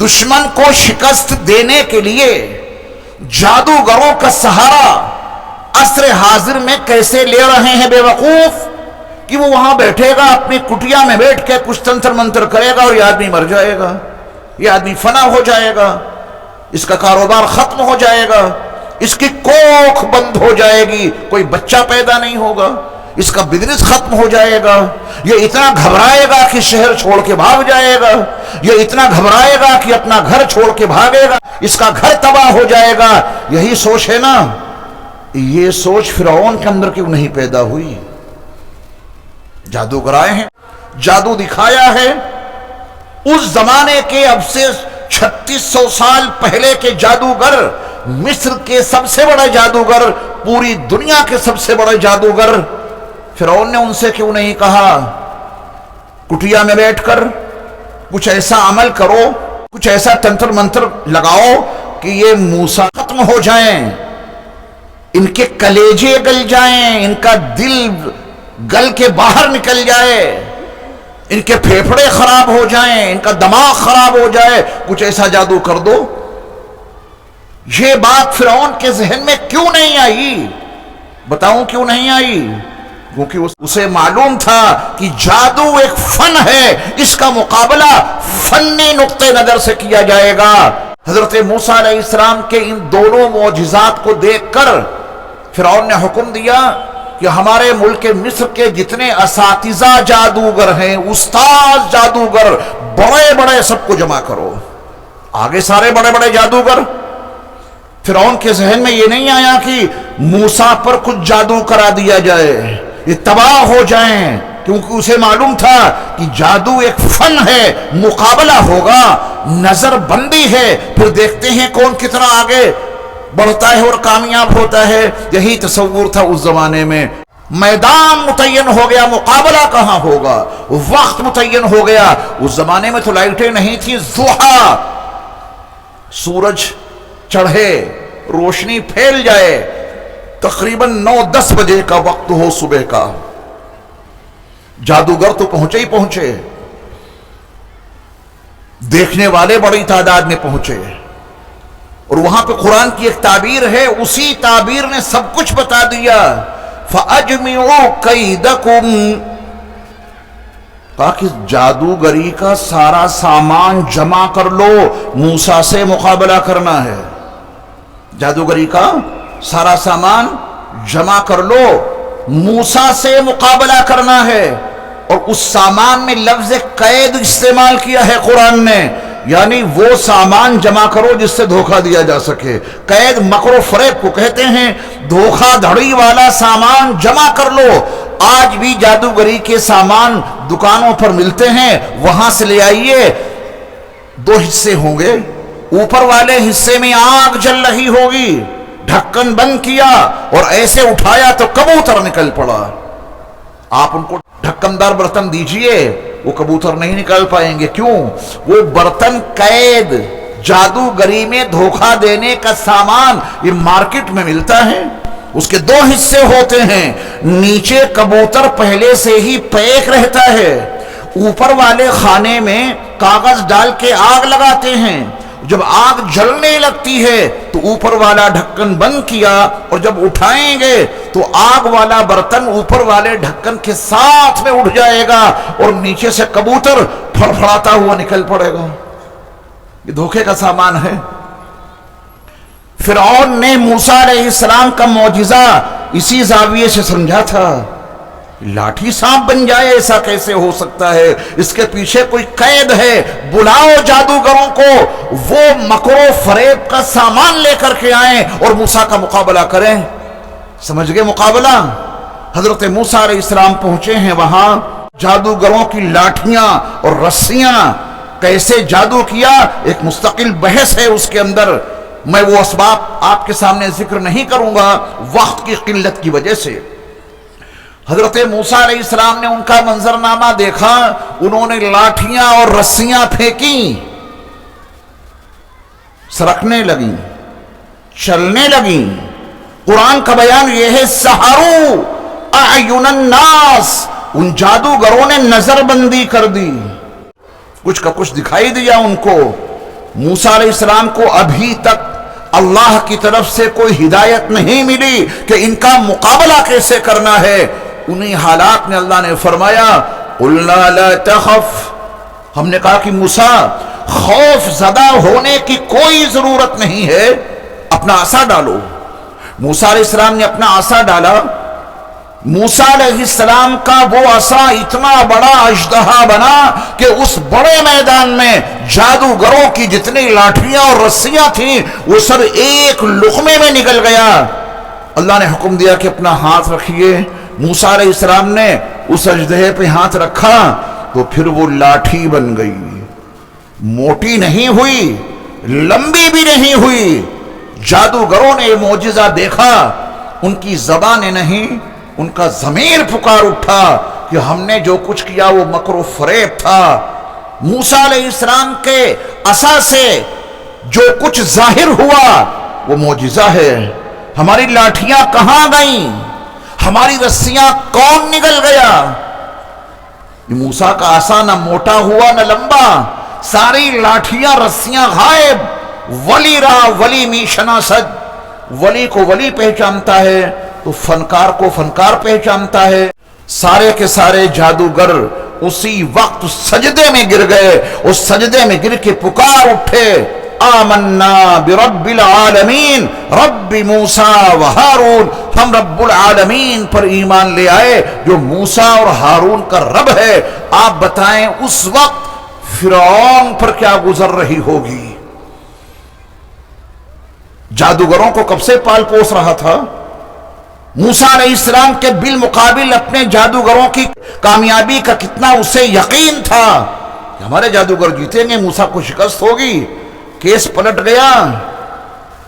دشمن کو شکست دینے کے لیے جادوگروں کا سہارا عصر حاضر میں کیسے لے رہے ہیں بے وقوف، کہ وہ وہاں بیٹھے گا اپنی کٹیا میں بیٹھ کے کچھ تنتر منتر کرے گا اور یہ آدمی مر جائے گا، یہ آدمی فنا ہو جائے گا، اس کا کاروبار ختم ہو جائے گا، اس کی کوکھ بند ہو جائے گی، کوئی بچہ پیدا نہیں ہوگا، اس کا بزنس ختم ہو جائے گا، یہ اتنا گھبرائے گا کہ شہر چھوڑ کے بھاگ جائے گا، یہ اتنا گھبرائے گا کہ اپنا گھر چھوڑ کے بھاگے گا، اس کا گھر تباہ ہو جائے گا. یہی سوچ ہے نا. یہ سوچ فرعون کے اندر کیوں نہیں پیدا ہوئی؟ جادوگرائے ہیں، جادو دکھایا ہے. اس زمانے کے اب سے 3600 سال پہلے کے جادوگر، مصر کے سب سے بڑے جادوگر، پوری دنیا کے سب سے بڑے جادوگر، فرعون نے ان سے کیوں نہیں کہا کٹیا میں بیٹھ کر کچھ ایسا عمل کرو، کچھ ایسا تنتر منتر لگاؤ کہ یہ موسیٰ ختم ہو جائیں، ان کے کلیجے گل جائیں، ان کا دل گل کے باہر نکل جائے، ان کے پھیپھڑے خراب ہو جائیں، ان کا دماغ خراب ہو جائے، کچھ ایسا جادو کر دو. یہ بات فرعون کے ذہن میں کیوں نہیں آئی؟ بتاؤں کیوں نہیں آئی؟ کیونکہ اسے معلوم تھا کہ جادو ایک فن ہے، اس کا مقابلہ فنی نقطہ نظر سے کیا جائے گا. حضرت موسیٰ علیہ السلام کے ان دونوں معجزات کو دیکھ کر فرعون نے حکم دیا کہ ہمارے ملک مصر کے جتنے اساتذہ جادوگر ہیں، استاذ جادوگر، بڑے بڑے، سب کو جمع کرو. آگے سارے بڑے بڑے جادوگر. فرعون کے ذہن میں یہ نہیں آیا کہ موسیٰ پر کچھ جادو کرا دیا جائے، یہ تباہ ہو جائیں، کیونکہ اسے معلوم تھا کہ جادو ایک فن ہے، مقابلہ ہوگا، نظر بندی ہے، پھر دیکھتے ہیں کون کتنا آگے بڑھتا ہے اور کامیاب ہوتا ہے. یہی تصور تھا اس زمانے میں. میدان متعین ہو گیا، مقابلہ کہاں ہوگا، وقت متعین ہو گیا. اس زمانے میں تو لائٹیں نہیں تھی. ضحیٰ، سورج چڑھے، روشنی پھیل جائے، تقریباً 9-10 بجے کا وقت ہو صبح کا. جادوگر تو پہنچے ہی پہنچے، دیکھنے والے بڑی تعداد میں پہنچے. اور وہاں پہ قرآن کی ایک تعبیر ہے، اسی تعبیر نے سب کچھ بتا دیا. فَأَجْمِعُوا كَيْدَكُمْ، کہا کہ جادوگری کا سارا سامان جمع کر لو، موسیٰ سے مقابلہ کرنا ہے. جادوگری کا سارا سامان جمع کر لو، موسیٰ سے مقابلہ کرنا ہے. اور اس سامان میں لفظ قید استعمال کیا ہے قرآن نے، یعنی وہ سامان جمع کرو جس سے دھوکہ دیا جا سکے. قید مکر و فریب کو کہتے ہیں. دھوکہ دھڑی والا سامان جمع کر لو. آج بھی جادوگری کے سامان دکانوں پر ملتے ہیں، وہاں سے لے آئیے. 2 حصے ہوں گے، اوپر والے حصے میں آگ جل رہی ہوگی، ڈھکن بند کیا اور ایسے اٹھایا تو کبوتر نکل پڑا. آپ ان کو ڈھکن دار برتن دیجئے، وہ کبوتر نہیں نکال پائیں گے. کیوں؟ وہ برتن قید. جادوگری میں دھوکہ دینے کا سامان یہ مارکیٹ میں ملتا ہے. اس کے 2 حصے ہوتے ہیں. نیچے کبوتر پہلے سے ہی پیک رہتا ہے، اوپر والے خانے میں کاغذ ڈال کے آگ لگاتے ہیں جب آگ جلنے لگتی ہے تو اوپر والا ڈھکن بند کیا، اور جب اٹھائیں گے تو آگ والا برتن اوپر والے ڈھکن کے ساتھ میں اٹھ جائے گا اور نیچے سے کبوتر پھڑپھڑاتا ہوا نکل پڑے گا۔ یہ دھوکے کا سامان ہے۔ فرعون نے موسیٰ علیہ السلام کا معجزہ اسی زاویے سے سمجھا تھا، لاٹھی سانپ بن جائے ایسا کیسے ہو سکتا ہے؟ اس کے پیچھے کوئی قید ہے، بلاؤ جادوگروں کو، وہ مکر و فریب کا سامان لے کر کے آئیں اور موسیٰ کا مقابلہ کریں۔ سمجھ گئے مقابلہ؟ حضرت موسیٰ علیہ السلام پہنچے ہیں وہاں، جادوگروں کی لاٹھیاں اور رسیاں کیسے جادو کیا ایک مستقل بحث ہے اس کے اندر، میں وہ اسباب آپ کے سامنے ذکر نہیں کروں گا وقت کی قلت کی وجہ سے۔ حضرت موسیٰ علیہ السلام نے ان کا منظرنامہ دیکھا، انہوں نے لاٹھیاں اور رسیاں پھینکیں، سرکنے لگیں، چلنے لگیں۔ قرآن کا بیان یہ ہے، سحروا اعین الناس، ان جادوگروں نے نظر بندی کر دی، کچھ کا کچھ دکھائی دیا ان کو۔ موسیٰ علیہ السلام کو ابھی تک اللہ کی طرف سے کوئی ہدایت نہیں ملی کہ ان کا مقابلہ کیسے کرنا ہے۔ انہی حالات میں اللہ نے فرمایا قُلْنَا لَا تَخَفْ، ہم نے کہا کہ موسیٰ خوف زدہ ہونے کی کوئی ضرورت نہیں ہے، اپنا عصا ڈالو۔ موسیٰ علیہ السلام نے اپنا عصا ڈالا، موسیٰ علیہ السلام کا وہ عصا اتنا بڑا اژدہا بنا کہ اس بڑے میدان میں جادوگروں کی جتنی لاٹھیاں اور رسیاں تھیں وہ سب ایک لقمے میں نکل گیا۔ اللہ نے حکم دیا کہ اپنا ہاتھ رکھیے، موسیٰ علیہ السلام نے اس اژدہے پہ ہاتھ رکھا تو پھر وہ لاٹھی بن گئی، موٹی نہیں ہوئی، لمبی بھی نہیں ہوئی۔ جادوگروں نے یہ معجزہ دیکھا، ان کی زبانیں نہیں، ان کا ضمیر پکار اٹھا کہ ہم نے جو کچھ کیا وہ مکر و فریب تھا۔ موسیٰ علیہ السلام کے عصا سے جو کچھ ظاہر ہوا وہ معجزہ ہے۔ ہماری لاٹھیاں کہاں گئیں؟ ہماری رسیاں کون نگل گیا؟ موسیٰ کا عصا نہ موٹا ہوا نہ لمبا، ساری لاٹھیاں رسیاں غائب۔ ولی را ولی می شناسد، ولی کو ولی پہچانتا ہے تو فنکار کو فنکار پہچانتا ہے۔ سارے کے سارے جادوگر اسی وقت سجدے میں گر گئے، اس سجدے میں گر کے پکار اٹھے، آمنا برب العالمین رب موسیٰ و ہارون، ہم رب العالمین پر ایمان لے آئے جو موسیٰ اور ہارون کا رب ہے۔ آپ بتائیں اس وقت فرعون پر کیا گزر رہی ہوگی؟ جادوگروں کو کب سے پال پوس رہا تھا؟ موسیٰ علیہ السلام کے بالمقابل اپنے جادوگروں کی کامیابی کا کتنا اسے یقین تھا کہ ہمارے جادوگر جیتیں گے، موسیٰ کو شکست ہوگی۔ کیس پلٹ گیا،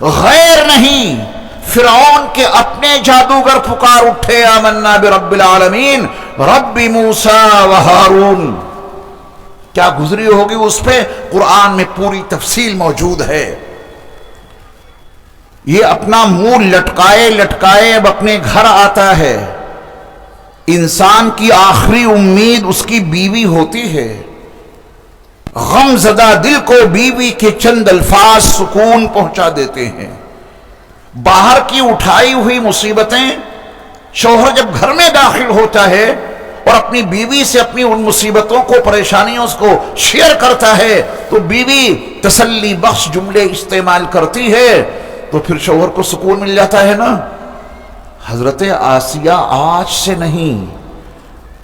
غیر نہیں، فرعون کے اپنے جادوگر پکار اٹھے، آمنا برب العالمین رب موسیٰ و ہارون۔ کیا گزری ہوگی اس پہ قرآن میں پوری تفصیل موجود ہے۔ یہ اپنا منہ لٹکائے لٹکائے اب اپنے گھر آتا ہے۔ انسان کی آخری امید اس کی بیوی ہوتی ہے، غم زدہ دل کو بیوی کے چند الفاظ سکون پہنچا دیتے ہیں۔ باہر کی اٹھائی ہوئی مصیبتیں، شوہر جب گھر میں داخل ہوتا ہے اور اپنی بیوی سے اپنی ان مصیبتوں کو پریشانیوں کو شیئر کرتا ہے تو بیوی تسلی بخش جملے استعمال کرتی ہے تو پھر شوہر کو سکون مل جاتا ہے نا۔ حضرت آسیہ آج سے نہیں،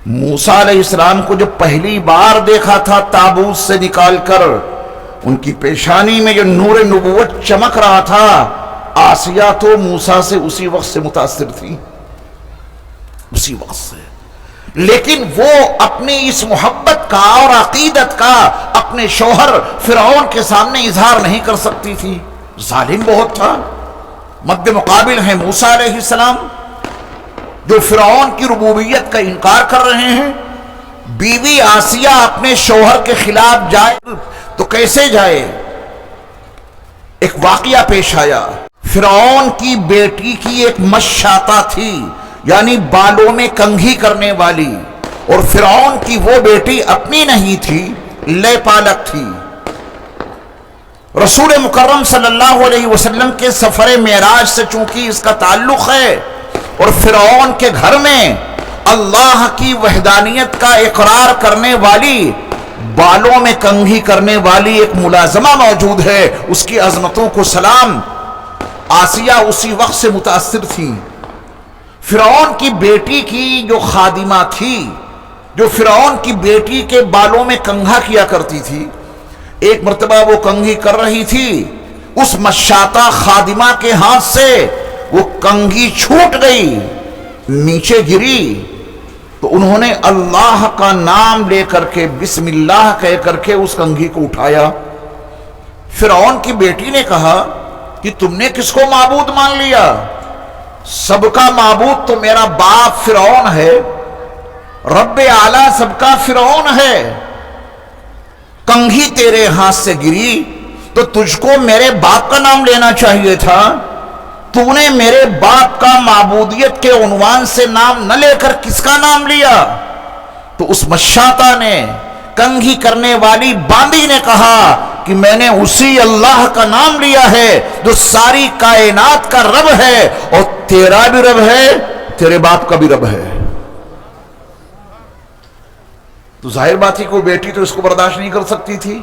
موسیٰ علیہ السلام کو جب پہلی بار دیکھا تھا تابوت سے نکال کر، ان کی پیشانی میں جو نور نبوت چمک رہا تھا، آسیہ تو موسیٰ سے اسی وقت سے متاثر تھی، اسی وقت سے۔ لیکن وہ اپنی اس محبت کا اور عقیدت کا اپنے شوہر فرعون کے سامنے اظہار نہیں کر سکتی تھی، ظالم بہت تھا۔ مد مقابل ہیں موسیٰ علیہ السلام جو فرعون کی ربوبیت کا انکار کر رہے ہیں۔ بیوی آسیہ اپنے شوہر کے خلاف جائے تو کیسے جائے؟ ایک واقعہ پیش آیا، فرعون کی بیٹی کی ایک مشاطہ تھی، یعنی بالوں میں کنگھی کرنے والی، اور فرعون کی وہ بیٹی اپنی نہیں تھی، لے پالک تھی۔ رسول مکرم صلی اللہ علیہ وسلم کے سفر معراج سے چونکہ اس کا تعلق ہے، اور فرعون کے گھر میں اللہ کی وحدانیت کا اقرار کرنے والی، بالوں میں کنگھی کرنے والی ایک ملازمہ موجود ہے، اس کی عظمتوں کو سلام۔ آسیہ اسی وقت سے متاثر تھی۔ فرعون کی بیٹی کی جو خادمہ تھی، جو فرعون کی بیٹی کے بالوں میں کنگھا کیا کرتی تھی، ایک مرتبہ وہ کنگھی کر رہی تھی، اس مشاطہ خادمہ کے ہاتھ سے وہ کنگھی چھوٹ گئی، نیچے گری، تو انہوں نے اللہ کا نام لے کر کے، بسم اللہ کہہ کر کے اس کنگھی کو اٹھایا۔ فرعون کی بیٹی نے کہا کہ تم نے کس کو معبود مان لیا؟ سب کا معبود تو میرا باپ فرعون ہے، رب اعلیٰ سب کا فرعون ہے۔ کنگھی تیرے ہاتھ سے گری تو تجھ کو میرے باپ کا نام لینا چاہیے تھا، تو نے میرے باپ کا معبودیت کے عنوان سے نام نہ لے کر کس کا نام لیا؟ تو اس مشاطہ نے، کنگھی کرنے والی باندی نے کہا کہ میں نے اسی اللہ کا نام لیا ہے جو ساری کائنات کا رب ہے، اور تیرا بھی رب ہے، تیرے باپ کا بھی رب ہے۔ تو ظاہر بات ہی کوئی بیٹی تو اس کو برداشت نہیں کر سکتی تھی۔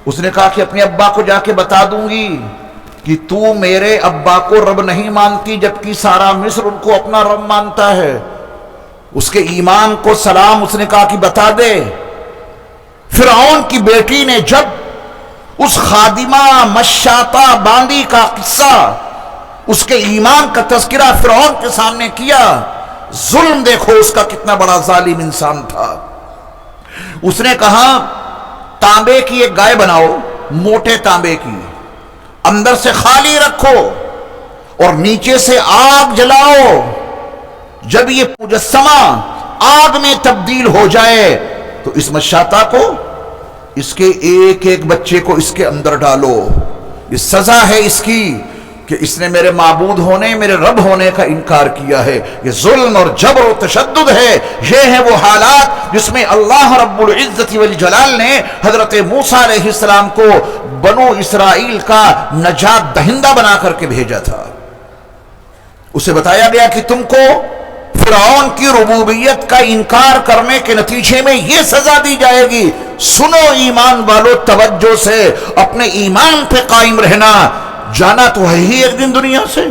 اس نے کہا کہ اپنے ابا کو جا کے بتا دوں گی کہ تو میرے ابا کو رب نہیں مانتی، جبکہ سارا مصر ان کو اپنا رب مانتا ہے۔ اس کے ایمان کو سلام۔ اس نے کہا کہ بتا دے۔ فرعون کی بیٹی نے جب اس خادمہ مشاطہ باندی کا قصہ، اس کے ایمان کا تذکرہ فرعون کے سامنے کیا، ظلم دیکھو اس کا کتنا بڑا ظالم انسان تھا۔ اس نے کہا تانبے کی ایک گائے بناؤ، موٹے تانبے کی، اندر سے خالی رکھو اور نیچے سے آگ جلاؤ۔ جب یہ مجسمہ آگ میں تبدیل ہو جائے تو اس مشاطہ کو، اس کے ایک ایک بچے کو اس کے اندر ڈالو۔ یہ سزا ہے اس کی کہ اس نے میرے معبود ہونے، میرے رب ہونے کا انکار کیا ہے۔ یہ ظلم اور جبر و تشدد ہے۔ یہ ہے وہ حالات جس میں اللہ رب العزت والجلال نے حضرت موسیٰ علیہ السلام کو بنو اسرائیل کا نجات دہندہ بنا کر کے بھیجا تھا۔ اسے بتایا گیا کہ تم کو فرعون کی ربوبیت کا انکار کرنے کے نتیجے میں یہ سزا دی جائے گی۔ سنو ایمان والو، توجہ سے اپنے ایمان پہ قائم رہنا۔ جانا تو ہے ہی ایک دن دنیا سے،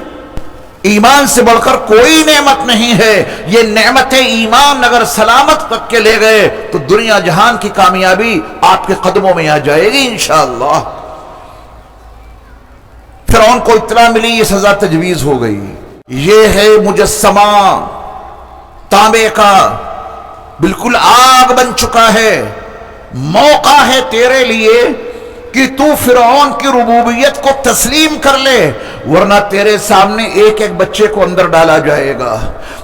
ایمان سے بڑھ کر کوئی نعمت نہیں ہے۔ یہ نعمت ایمان اگر سلامت تک کے لے گئے تو دنیا جہان کی کامیابی آپ کے قدموں میں آ جائے گی انشاءاللہ۔ فرعون کو اطلاع ملی، یہ سزا تجویز ہو گئی۔ یہ ہے مجسمہ تانبے کا، بالکل آگ بن چکا ہے۔ موقع ہے تیرے لیے کہ تو فرعون کی ربوبیت کو تسلیم کر لے، ورنہ تیرے سامنے ایک ایک بچے کو اندر ڈالا جائے گا،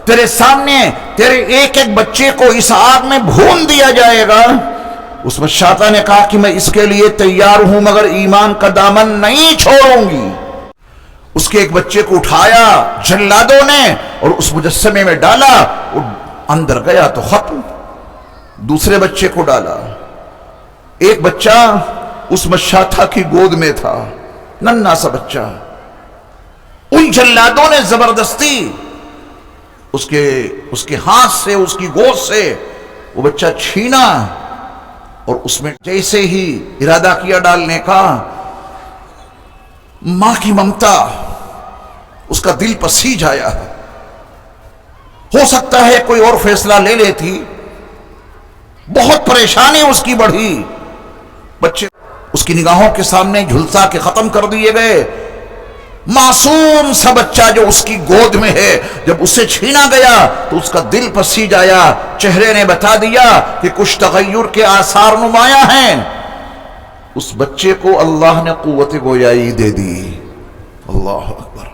تیرے سامنے تیرے ایک ایک بچے کو اس آگ میں بھون دیا جائے گا۔ اس مشاطہ نے کہا کہ میں اس کے لیے تیار ہوں، مگر ایمان کا دامن نہیں چھوڑوں گی۔ اس کے ایک بچے کو اٹھایا جلادوں نے اور اس مجسمے میں ڈالا، وہ اندر گیا تو ختم۔ دوسرے بچے کو ڈالا، ایک بچہ اس مشاطہ کی گود میں تھا، ننھا سا بچہ۔ ان جلادوں نے زبردستی اس کے ہاتھ سے، اس کی گود سے وہ بچہ چھینا، اور اس میں جیسے ہی ارادہ کیا ڈالنے کا، ماں کی ممتا، اس کا دل پسیج آیا۔ ہو سکتا ہے کوئی اور فیصلہ لے لیتی، بہت پریشانی اس کی بڑھی۔ بچے اس کی نگاہوں کے سامنے جھلسا کے ختم کر دیے گئے۔ معصوم سا بچہ جو اس کی گود میں ہے، جب اسے چھینا گیا تو اس کا دل پسیج آیا۔ چہرے نے بتا دیا کہ کچھ تغیر کے آثار نمایاں ہیں۔ اس بچے کو اللہ نے قوت گویائی دے دی۔ اللہ اکبر۔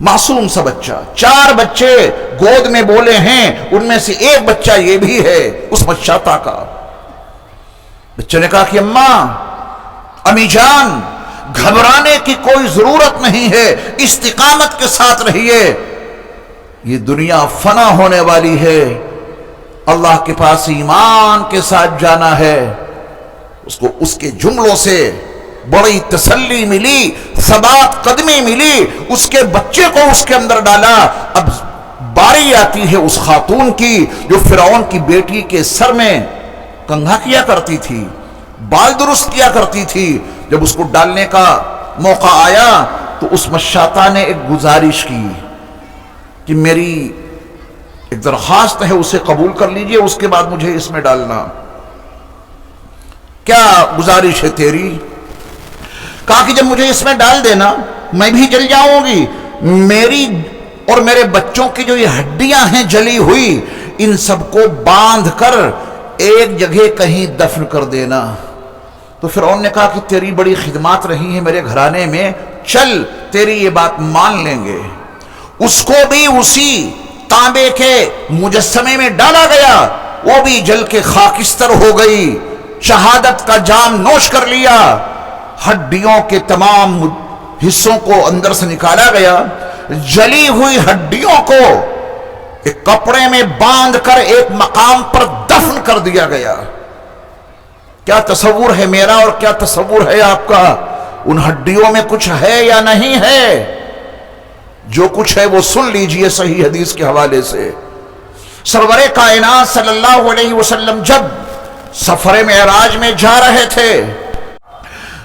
معصوم سا بچہ، 4 بچے گود میں بولے ہیں، ان میں سے ایک بچہ یہ بھی ہے اس مشاطہ کا۔ بچے نے کہا کہ اماں، امی جان، گھبرانے کی کوئی ضرورت نہیں ہے، استقامت کے ساتھ رہیے۔ یہ دنیا فنا ہونے والی ہے، اللہ کے پاس ایمان کے ساتھ جانا ہے۔ اس کو اس کے جملوں سے بڑی تسلی ملی، ثبات قدمی ملی، اس کے بچے کو اس کے اندر ڈالا۔ اب باری آتی ہے اس خاتون کی جو فرعون کی بیٹی کے سر میں کنگھا کیا کرتی تھی، بال درست کیا کرتی تھی۔ جب اس کو ڈالنے کا موقع آیا تو اس مشاطہ نے ایک گزارش کی کہ میری ایک درخواست ہے، اسے قبول کر لیجئے، اس کے بعد مجھے اس میں ڈالنا۔ کیا گزارش ہے تیری؟ کہا کہ جب مجھے اس میں ڈال دینا میں بھی جل جاؤں گی، میری اور میرے بچوں کی جو یہ ہڈیاں ہیں جلی ہوئی، ان سب کو باندھ کر ایک جگہ کہیں دفن کر دینا۔ تو فرعون نے کہا کہ تیری بڑی خدمات رہی ہیں میرے گھرانے میں، چل تیری یہ بات مان لیں گے۔ اس کو بھی اسی تانبے کے مجسمے میں ڈالا گیا، وہ بھی جل کے خاکستر ہو گئی، شہادت کا جام نوش کر لیا، ہڈیوں کے تمام حصوں کو اندر سے نکالا گیا، جلی ہوئی ہڈیوں کو ایک کپڑے میں باندھ کر ایک مقام پر دفن کر دیا گیا۔ کیا تصور ہے میرا اور کیا تصور ہے آپ کا؟ ان ہڈیوں میں کچھ ہے یا نہیں ہے؟ جو کچھ ہے وہ سن لیجئے صحیح حدیث کے حوالے سے۔ سرور کائنات صلی اللہ علیہ وسلم جب سفر معراج میں جا رہے تھے،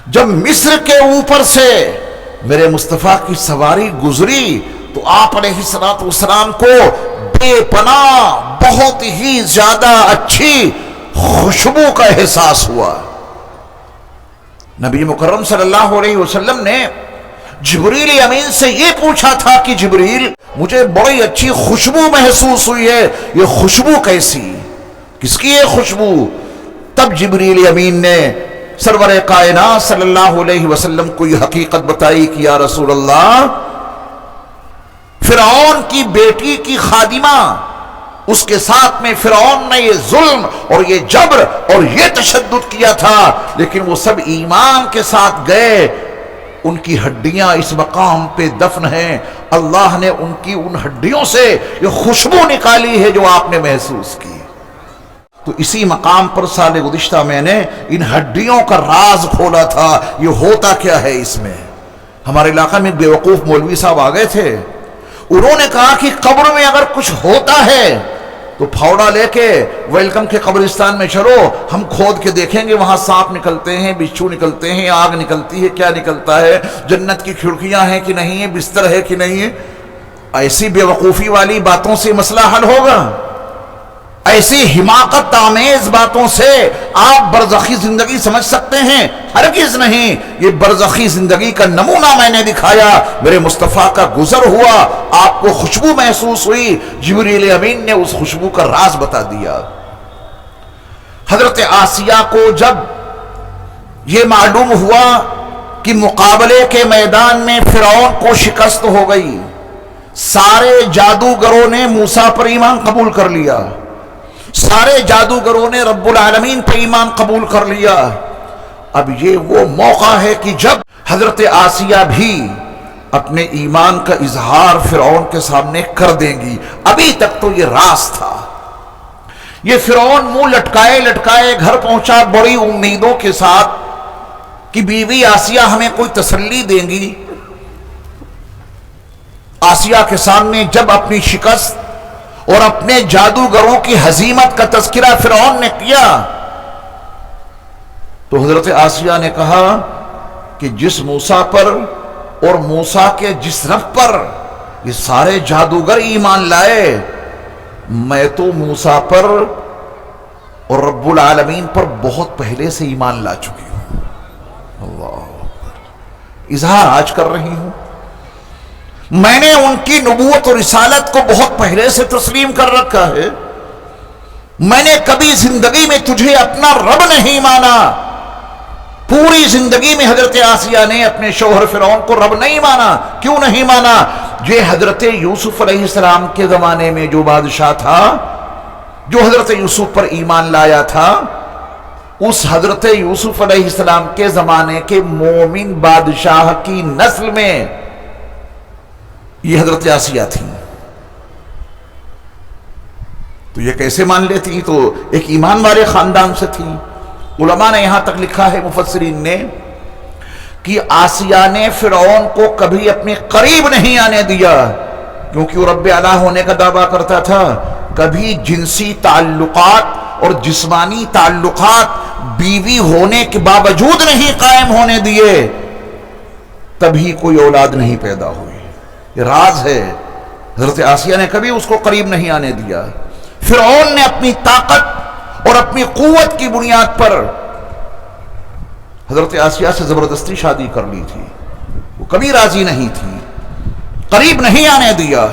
جب مصر کے اوپر سے میرے مصطفیٰ کی سواری گزری تو آپ علیہ السلام کو بے پناہ بہت ہی زیادہ اچھی خوشبو کا احساس ہوا۔ نبی مکرم صلی اللہ علیہ وسلم نے جبریل امین سے یہ پوچھا تھا کہ جبریل مجھے بڑی اچھی خوشبو محسوس ہوئی ہے، یہ خوشبو کیسی؟ کس کی یہ خوشبو؟ تب جبریل امین نے سرور کائنات صلی اللہ علیہ وسلم کو یہ حقیقت بتائی کہ یا رسول اللہ، فرعون کی بیٹی کی خادمہ، اس کے ساتھ میں فرعون نے یہ ظلم اور یہ جبر اور یہ تشدد کیا تھا، لیکن وہ سب ایمان کے ساتھ گئے، ان کی ہڈیاں اس مقام پہ دفن ہیں، اللہ نے ان کی ان ہڈیوں سے یہ خوشبو نکالی ہے جو آپ نے محسوس کی۔ تو اسی مقام پر سال گزشتہ میں نے ان ہڈیوں کا راز کھولا تھا، یہ ہوتا کیا ہے اس میں۔ ہمارے علاقہ میں بے وقوف مولوی صاحب آ گئے تھے، انہوں نے کہا کہ قبر میں اگر کچھ ہوتا ہے تو پھاوڑا لے کے ویلکم کے قبرستان میں چلو، ہم کھود کے دیکھیں گے، وہاں سانپ نکلتے ہیں، بچھو نکلتے ہیں، آگ نکلتی ہے، کیا نکلتا ہے، جنت کی کھڑکیاں ہیں کہ نہیں ہیں، بستر ہے کہ نہیں ہے۔ ایسی بے وقوفی والی باتوں سے مسئلہ حل ہوگا؟ ایسی حماقت آمیز باتوں سے آپ برزخی زندگی سمجھ سکتے ہیں؟ ہرگز نہیں۔ یہ برزخی زندگی کا نمونہ میں نے دکھایا، میرے مصطفیٰ کا گزر ہوا، آپ کو خوشبو محسوس ہوئی، جبریل امین نے اس خوشبو کا راز بتا دیا۔ حضرت آسیہ کو جب یہ معلوم ہوا کہ مقابلے کے میدان میں فرعون کو شکست ہو گئی، سارے جادوگروں نے موسیٰ پر ایمان قبول کر لیا، سارے جادوگروں نے رب العالمین پہ ایمان قبول کر لیا۔ اب یہ وہ موقع ہے کہ جب حضرت آسیہ بھی اپنے ایمان کا اظہار فرعون کے سامنے کر دیں گی۔ ابھی تک تو یہ راز تھا۔ یہ فرعون منہ لٹکائے لٹکائے گھر پہنچا بڑی امیدوں کے ساتھ کہ بیوی آسیہ ہمیں کوئی تسلی دیں گی۔ آسیہ کے سامنے جب اپنی شکست اور اپنے جادوگروں کی ہزیمت کا تذکرہ فرعون نے کیا تو حضرت آسیہ نے کہا کہ جس موسیٰ پر اور موسیٰ کے جس رب پر یہ سارے جادوگر ایمان لائے، میں تو موسیٰ پر اور رب العالمین پر بہت پہلے سے ایمان لا چکی ہوں۔ اللہ اکبر۔ اظہار آج کر رہی ہوں، میں نے ان کی نبوت اور رسالت کو بہت پہلے سے تسلیم کر رکھا ہے۔ میں نے کبھی زندگی میں تجھے اپنا رب نہیں مانا۔ پوری زندگی میں حضرت آسیہ نے اپنے شوہر فرعون کو رب نہیں مانا۔ کیوں نہیں مانا؟ یہ حضرت یوسف علیہ السلام کے زمانے میں جو بادشاہ تھا، جو حضرت یوسف پر ایمان لایا تھا، اس حضرت یوسف علیہ السلام کے زمانے کے مومن بادشاہ کی نسل میں یہ حضرت آسیہ تھی۔ تو یہ کیسے مان لیتی؟ تو ایک ایمان والے خاندان سے تھی۔ علماء نے یہاں تک لکھا ہے، مفسرین نے، کہ آسیہ نے فرعون کو کبھی اپنے قریب نہیں آنے دیا، کیونکہ وہ رب اعلیٰ ہونے کا دعویٰ کرتا تھا۔ کبھی جنسی تعلقات اور جسمانی تعلقات بیوی ہونے کے باوجود نہیں قائم ہونے دیے، تبھی کوئی اولاد نہیں پیدا ہوئی۔ یہ راز ہے، حضرت آسیہ نے کبھی اس کو قریب نہیں آنے دیا۔ فرعون نے اپنی طاقت اور اپنی قوت کی بنیاد پر حضرت آسیہ سے زبردستی شادی کر لی تھی، وہ کبھی راضی نہیں تھی، قریب نہیں آنے دیا،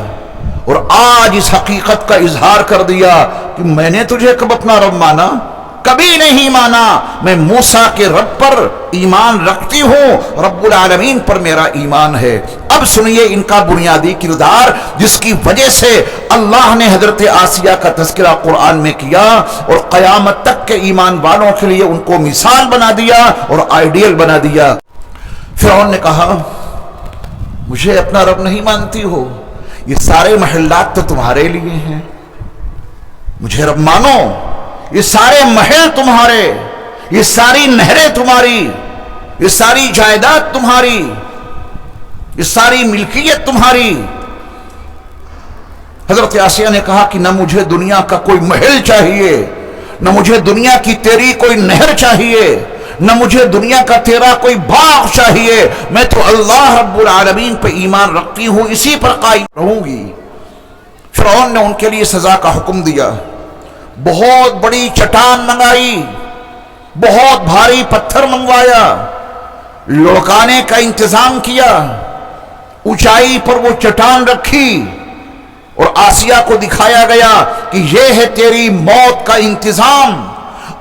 اور آج اس حقیقت کا اظہار کر دیا کہ میں نے تجھے کب اپنا رب مانا؟ کبھی نہیں مانا۔ میں موسیٰ کے رب پر ایمان رکھتی ہوں، رب العالمین پر میرا ایمان ہے۔ اب سنیے ان کا بنیادی کردار، جس کی وجہ سے اللہ نے حضرت آسیہ کا تذکرہ قرآن میں کیا اور قیامت تک کے ایمان والوں کے لیے ان کو مثال بنا دیا اور آئیڈیل بنا دیا۔ فرعون نے کہا مجھے اپنا رب نہیں مانتی ہو، یہ سارے محلات تو تمہارے لیے ہیں، مجھے رب مانو، یہ سارے محل تمہارے، یہ ساری نہریں تمہاری، یہ ساری جائیداد تمہاری، یہ ساری ملکیت تمہاری۔ حضرت آسیہ نے کہا کہ نہ مجھے دنیا کا کوئی محل چاہیے، نہ مجھے دنیا کی تیری کوئی نہر چاہیے، نہ مجھے دنیا کا تیرا کوئی باغ چاہیے، میں تو اللہ رب العالمین پہ ایمان رکھتی ہوں، اسی پر قائم رہوں گی۔ فرعون نے ان کے لیے سزا کا حکم دیا، بہت بڑی چٹان منگائی، بہت بھاری پتھر منگوایا، لڑکانے کا انتظام کیا، اونچائی پر وہ چٹان رکھی اور آسیہ کو دکھایا گیا کہ یہ ہے تیری موت کا انتظام،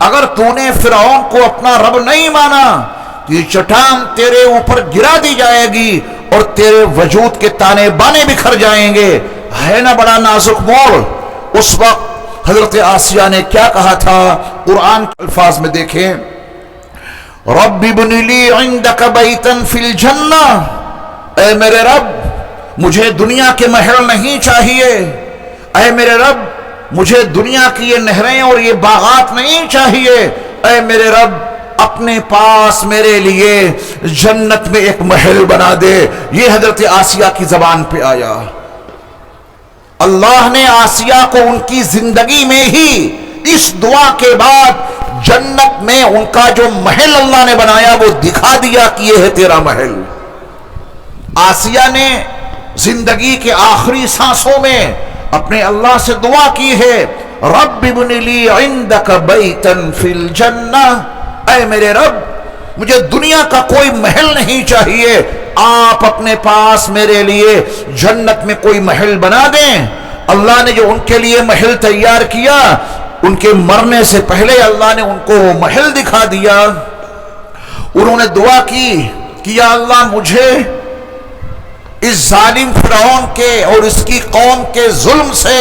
اگر تو نے فرعون کو اپنا رب نہیں مانا تو یہ چٹان تیرے اوپر گرا دی جائے گی اور تیرے وجود کے تانے بانے بکھر جائیں گے۔ ہے نا بڑا نازک موڑ؟ اس وقت حضرت آسیہ نے کیا کہا تھا؟ قرآن کے الفاظ میں دیکھیں، رب ابن لی عندک بیتا فی الجنہ، اے میرے رب مجھے دنیا کے محل نہیں چاہیے، اے میرے رب مجھے دنیا کی یہ نہریں اور یہ باغات نہیں چاہیے، اے میرے رب اپنے پاس میرے لیے جنت میں ایک محل بنا دے۔ یہ حضرت آسیہ کی زبان پہ آیا۔ اللہ نے آسیہ کو ان کی زندگی میں ہی اس دعا کے بعد جنت میں ان کا جو محل اللہ نے بنایا وہ دکھا دیا کہ یہ ہے تیرا محل۔ آسیہ نے زندگی کے آخری سانسوں میں اپنے اللہ سے دعا کی ہے، رب ابن لی عندک بیتا فی الجنہ، اے میرے رب مجھے دنیا کا کوئی محل نہیں چاہیے، آپ اپنے پاس میرے لیے جنت میں کوئی محل بنا دیں۔ اللہ نے جو ان کے لیے محل تیار کیا، ان کے مرنے سے پہلے اللہ نے ان کو وہ محل دکھا دیا۔ انہوں نے دعا کی کہ یا اللہ مجھے اس ظالم فرعون کے اور اس کی قوم کے ظلم سے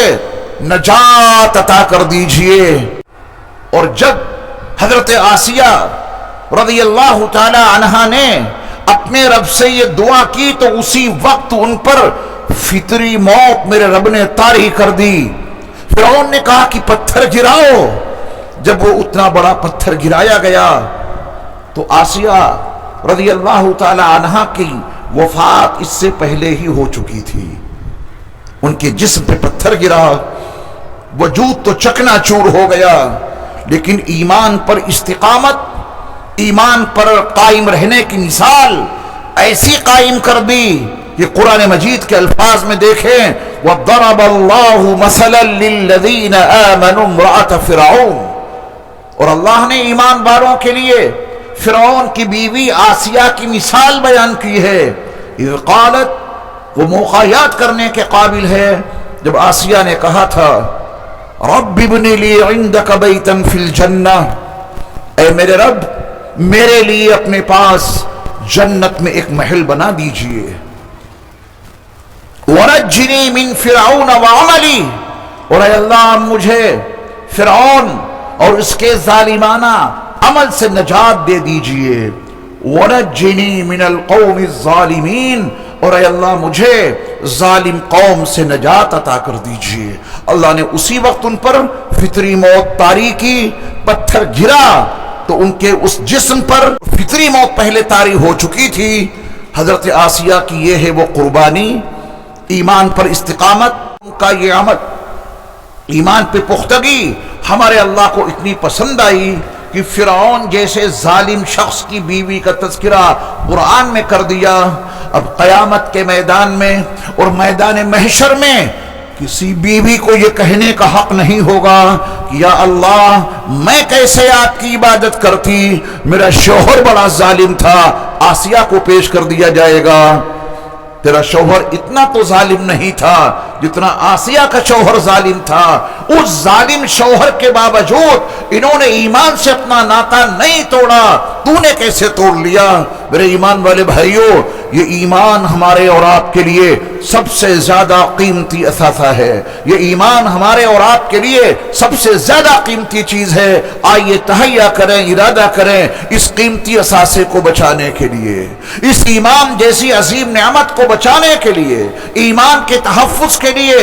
نجات عطا کر دیجئے۔ اور جب حضرت آسیہ رضی اللہ تعالی عنہا نے اپنے رب سے یہ دعا کی تو اسی وقت ان پر فطری موت میرے رب نے طاری کر دی۔ فرعون نے کہا کہ پتھر گراؤ، جب وہ اتنا بڑا پتھر گرایا گیا تو آسیہ رضی اللہ تعالی عنہا کی وفات اس سے پہلے ہی ہو چکی تھی۔ ان کے جسم پہ پتھر گرا، وجود تو چکنا چور ہو گیا، لیکن ایمان پر استقامت، ایمان پر قائم رہنے کی مثال ایسی قائم کر دی کہ قرآن مجید کے الفاظ میں دیکھیں، وَضَرَبَ اللَّهُ مَثَلًا لِلَّذِينَ آمَنُوا امْرَأَتَ فِرْعَوْنَ، اور اللہ نے ایمان والوں کے لیے فرعون کی بیوی آسیہ کی مثال بیان کی ہے۔ اذ قالت، وہ موقع یاد کرنے کے قابل ہے جب آسیہ نے کہا تھا رب ابن لی عندک بیتا فی الجنہ، اے میرے رب میرے لیے اپنے پاس جنت میں ایک محل بنا دیجئے، ونجنی من فرعون وعملی، اور اے اللہ مجھے فرعون اور اس کے ظالمانہ عمل سے نجات دے دیجئے، ونجنی من القوم الظالمین، اور اے اللہ مجھے ظالم قوم سے نجات عطا کر دیجئے۔ اللہ نے اسی وقت ان پر فطری موت طاری کی، پتھر گرا تو تو ان کے اس جسم پر فطری موت پہلے طاری ہو چکی تھی۔ حضرت آسیہ کی یہ ہے وہ قربانی، ایمان پر استقامت، ان کا یہ عمل، ایمان پہ پختگی ہمارے اللہ کو اتنی پسند آئی کہ فرعون جیسے ظالم شخص کی بیوی کا تذکرہ قرآن میں کر دیا۔ اب قیامت کے میدان میں اور میدان محشر میں کسی بیوی کو یہ کہنے کا حق نہیں ہوگا کہ یا اللہ میں کیسے آپ کی عبادت کرتی، میرا شوہر بڑا ظالم تھا۔ آسیہ کو پیش کر دیا جائے گا، تیرا شوہر اتنا تو ظالم نہیں تھا جتنا آسیہ کا شوہر ظالم تھا۔ اس ظالم شوہر کے باوجود انہوں نے ایمان سے اپنا ناطہ نہیں توڑا، تو نے کیسے توڑ لیا؟ میرے ایمان والے بھائیوں، یہ ایمان ہمارے اور آپ کے لیے سب سے زیادہ قیمتی اثاثہ ہے، یہ ایمان ہمارے اور آپ کے لیے سب سے زیادہ قیمتی چیز ہے۔ آئیے تہیہ کریں، ارادہ کریں اس قیمتی اثاثے کو بچانے کے لیے، اس ایمان جیسی عظیم نعمت کو بچانے کے لیے، ایمان کے تحفظ کے لیے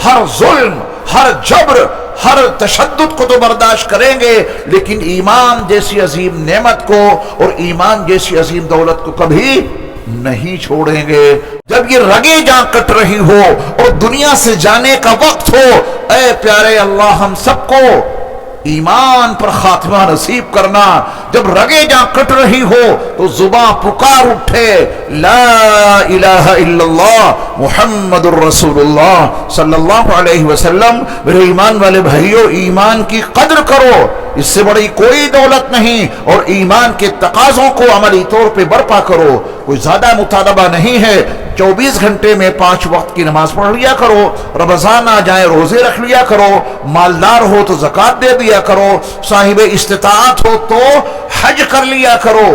ہر ظلم، ہر جبر، ہر تشدد کو تو برداشت کریں گے، لیکن ایمان جیسی عظیم نعمت کو اور ایمان جیسی عظیم دولت کو کبھی نہیں چھوڑیں گے۔ جب یہ رگیں جہاں کٹ رہی ہو اور دنیا سے جانے کا وقت ہو، اے پیارے اللہ ہم سب کو ایمان پر خاتمہ نصیب کرنا۔ جب رگیں جہاں کٹ رہی ہو تو زباں پکار اٹھے لا الہ الا اللہ محمد الرسول اللہ صلی اللہ علیہ وسلم۔ میرے ایمان والے بھائیوں، ایمان کی قدر کرو، اس سے بڑی کوئی دولت نہیں، اور ایمان کے تقاضوں کو عملی طور پہ برپا کرو۔ کوئی زیادہ مطالبہ نہیں ہے، 24 گھنٹے میں 5 وقت کی نماز پڑھ لیا کرو، رمضان آ جائے روزے رکھ لیا کرو، مالدار ہو تو زکوٰۃ دے دیا کرو، صاحب استطاعت ہو تو حج کر لیا کرو،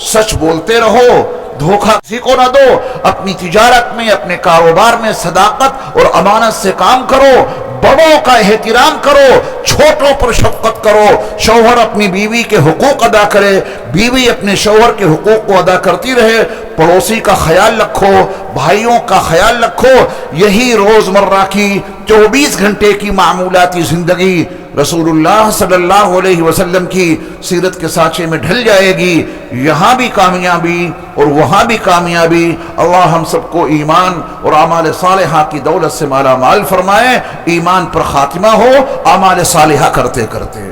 سچ بولتے رہو، دھوکہ کسی کو نہ دو، اپنی تجارت میں، اپنے کاروبار میں صداقت اور امانت سے کام کرو، بڑوں کا احترام کرو، چھوٹوں پر شفقت کرو، شوہر اپنی بیوی کے حقوق ادا کرے، بیوی اپنے شوہر کے حقوق کو ادا کرتی رہے، پڑوسی کا خیال رکھو، بھائیوں کا خیال رکھو۔ یہی روزمرہ کی 24 گھنٹے کی معمولاتی زندگی رسول اللہ صلی اللہ علیہ وسلم کی سیرت کے سانچے میں ڈھل جائے گی، یہاں بھی کامیابی اور وہاں بھی کامیابی۔ اللہ ہم سب کو ایمان اور اعمال صالحہ کی دولت سے مالا مال فرمائے، ایمان پر خاتمہ ہو اعمال صالحہ کرتے کرتے۔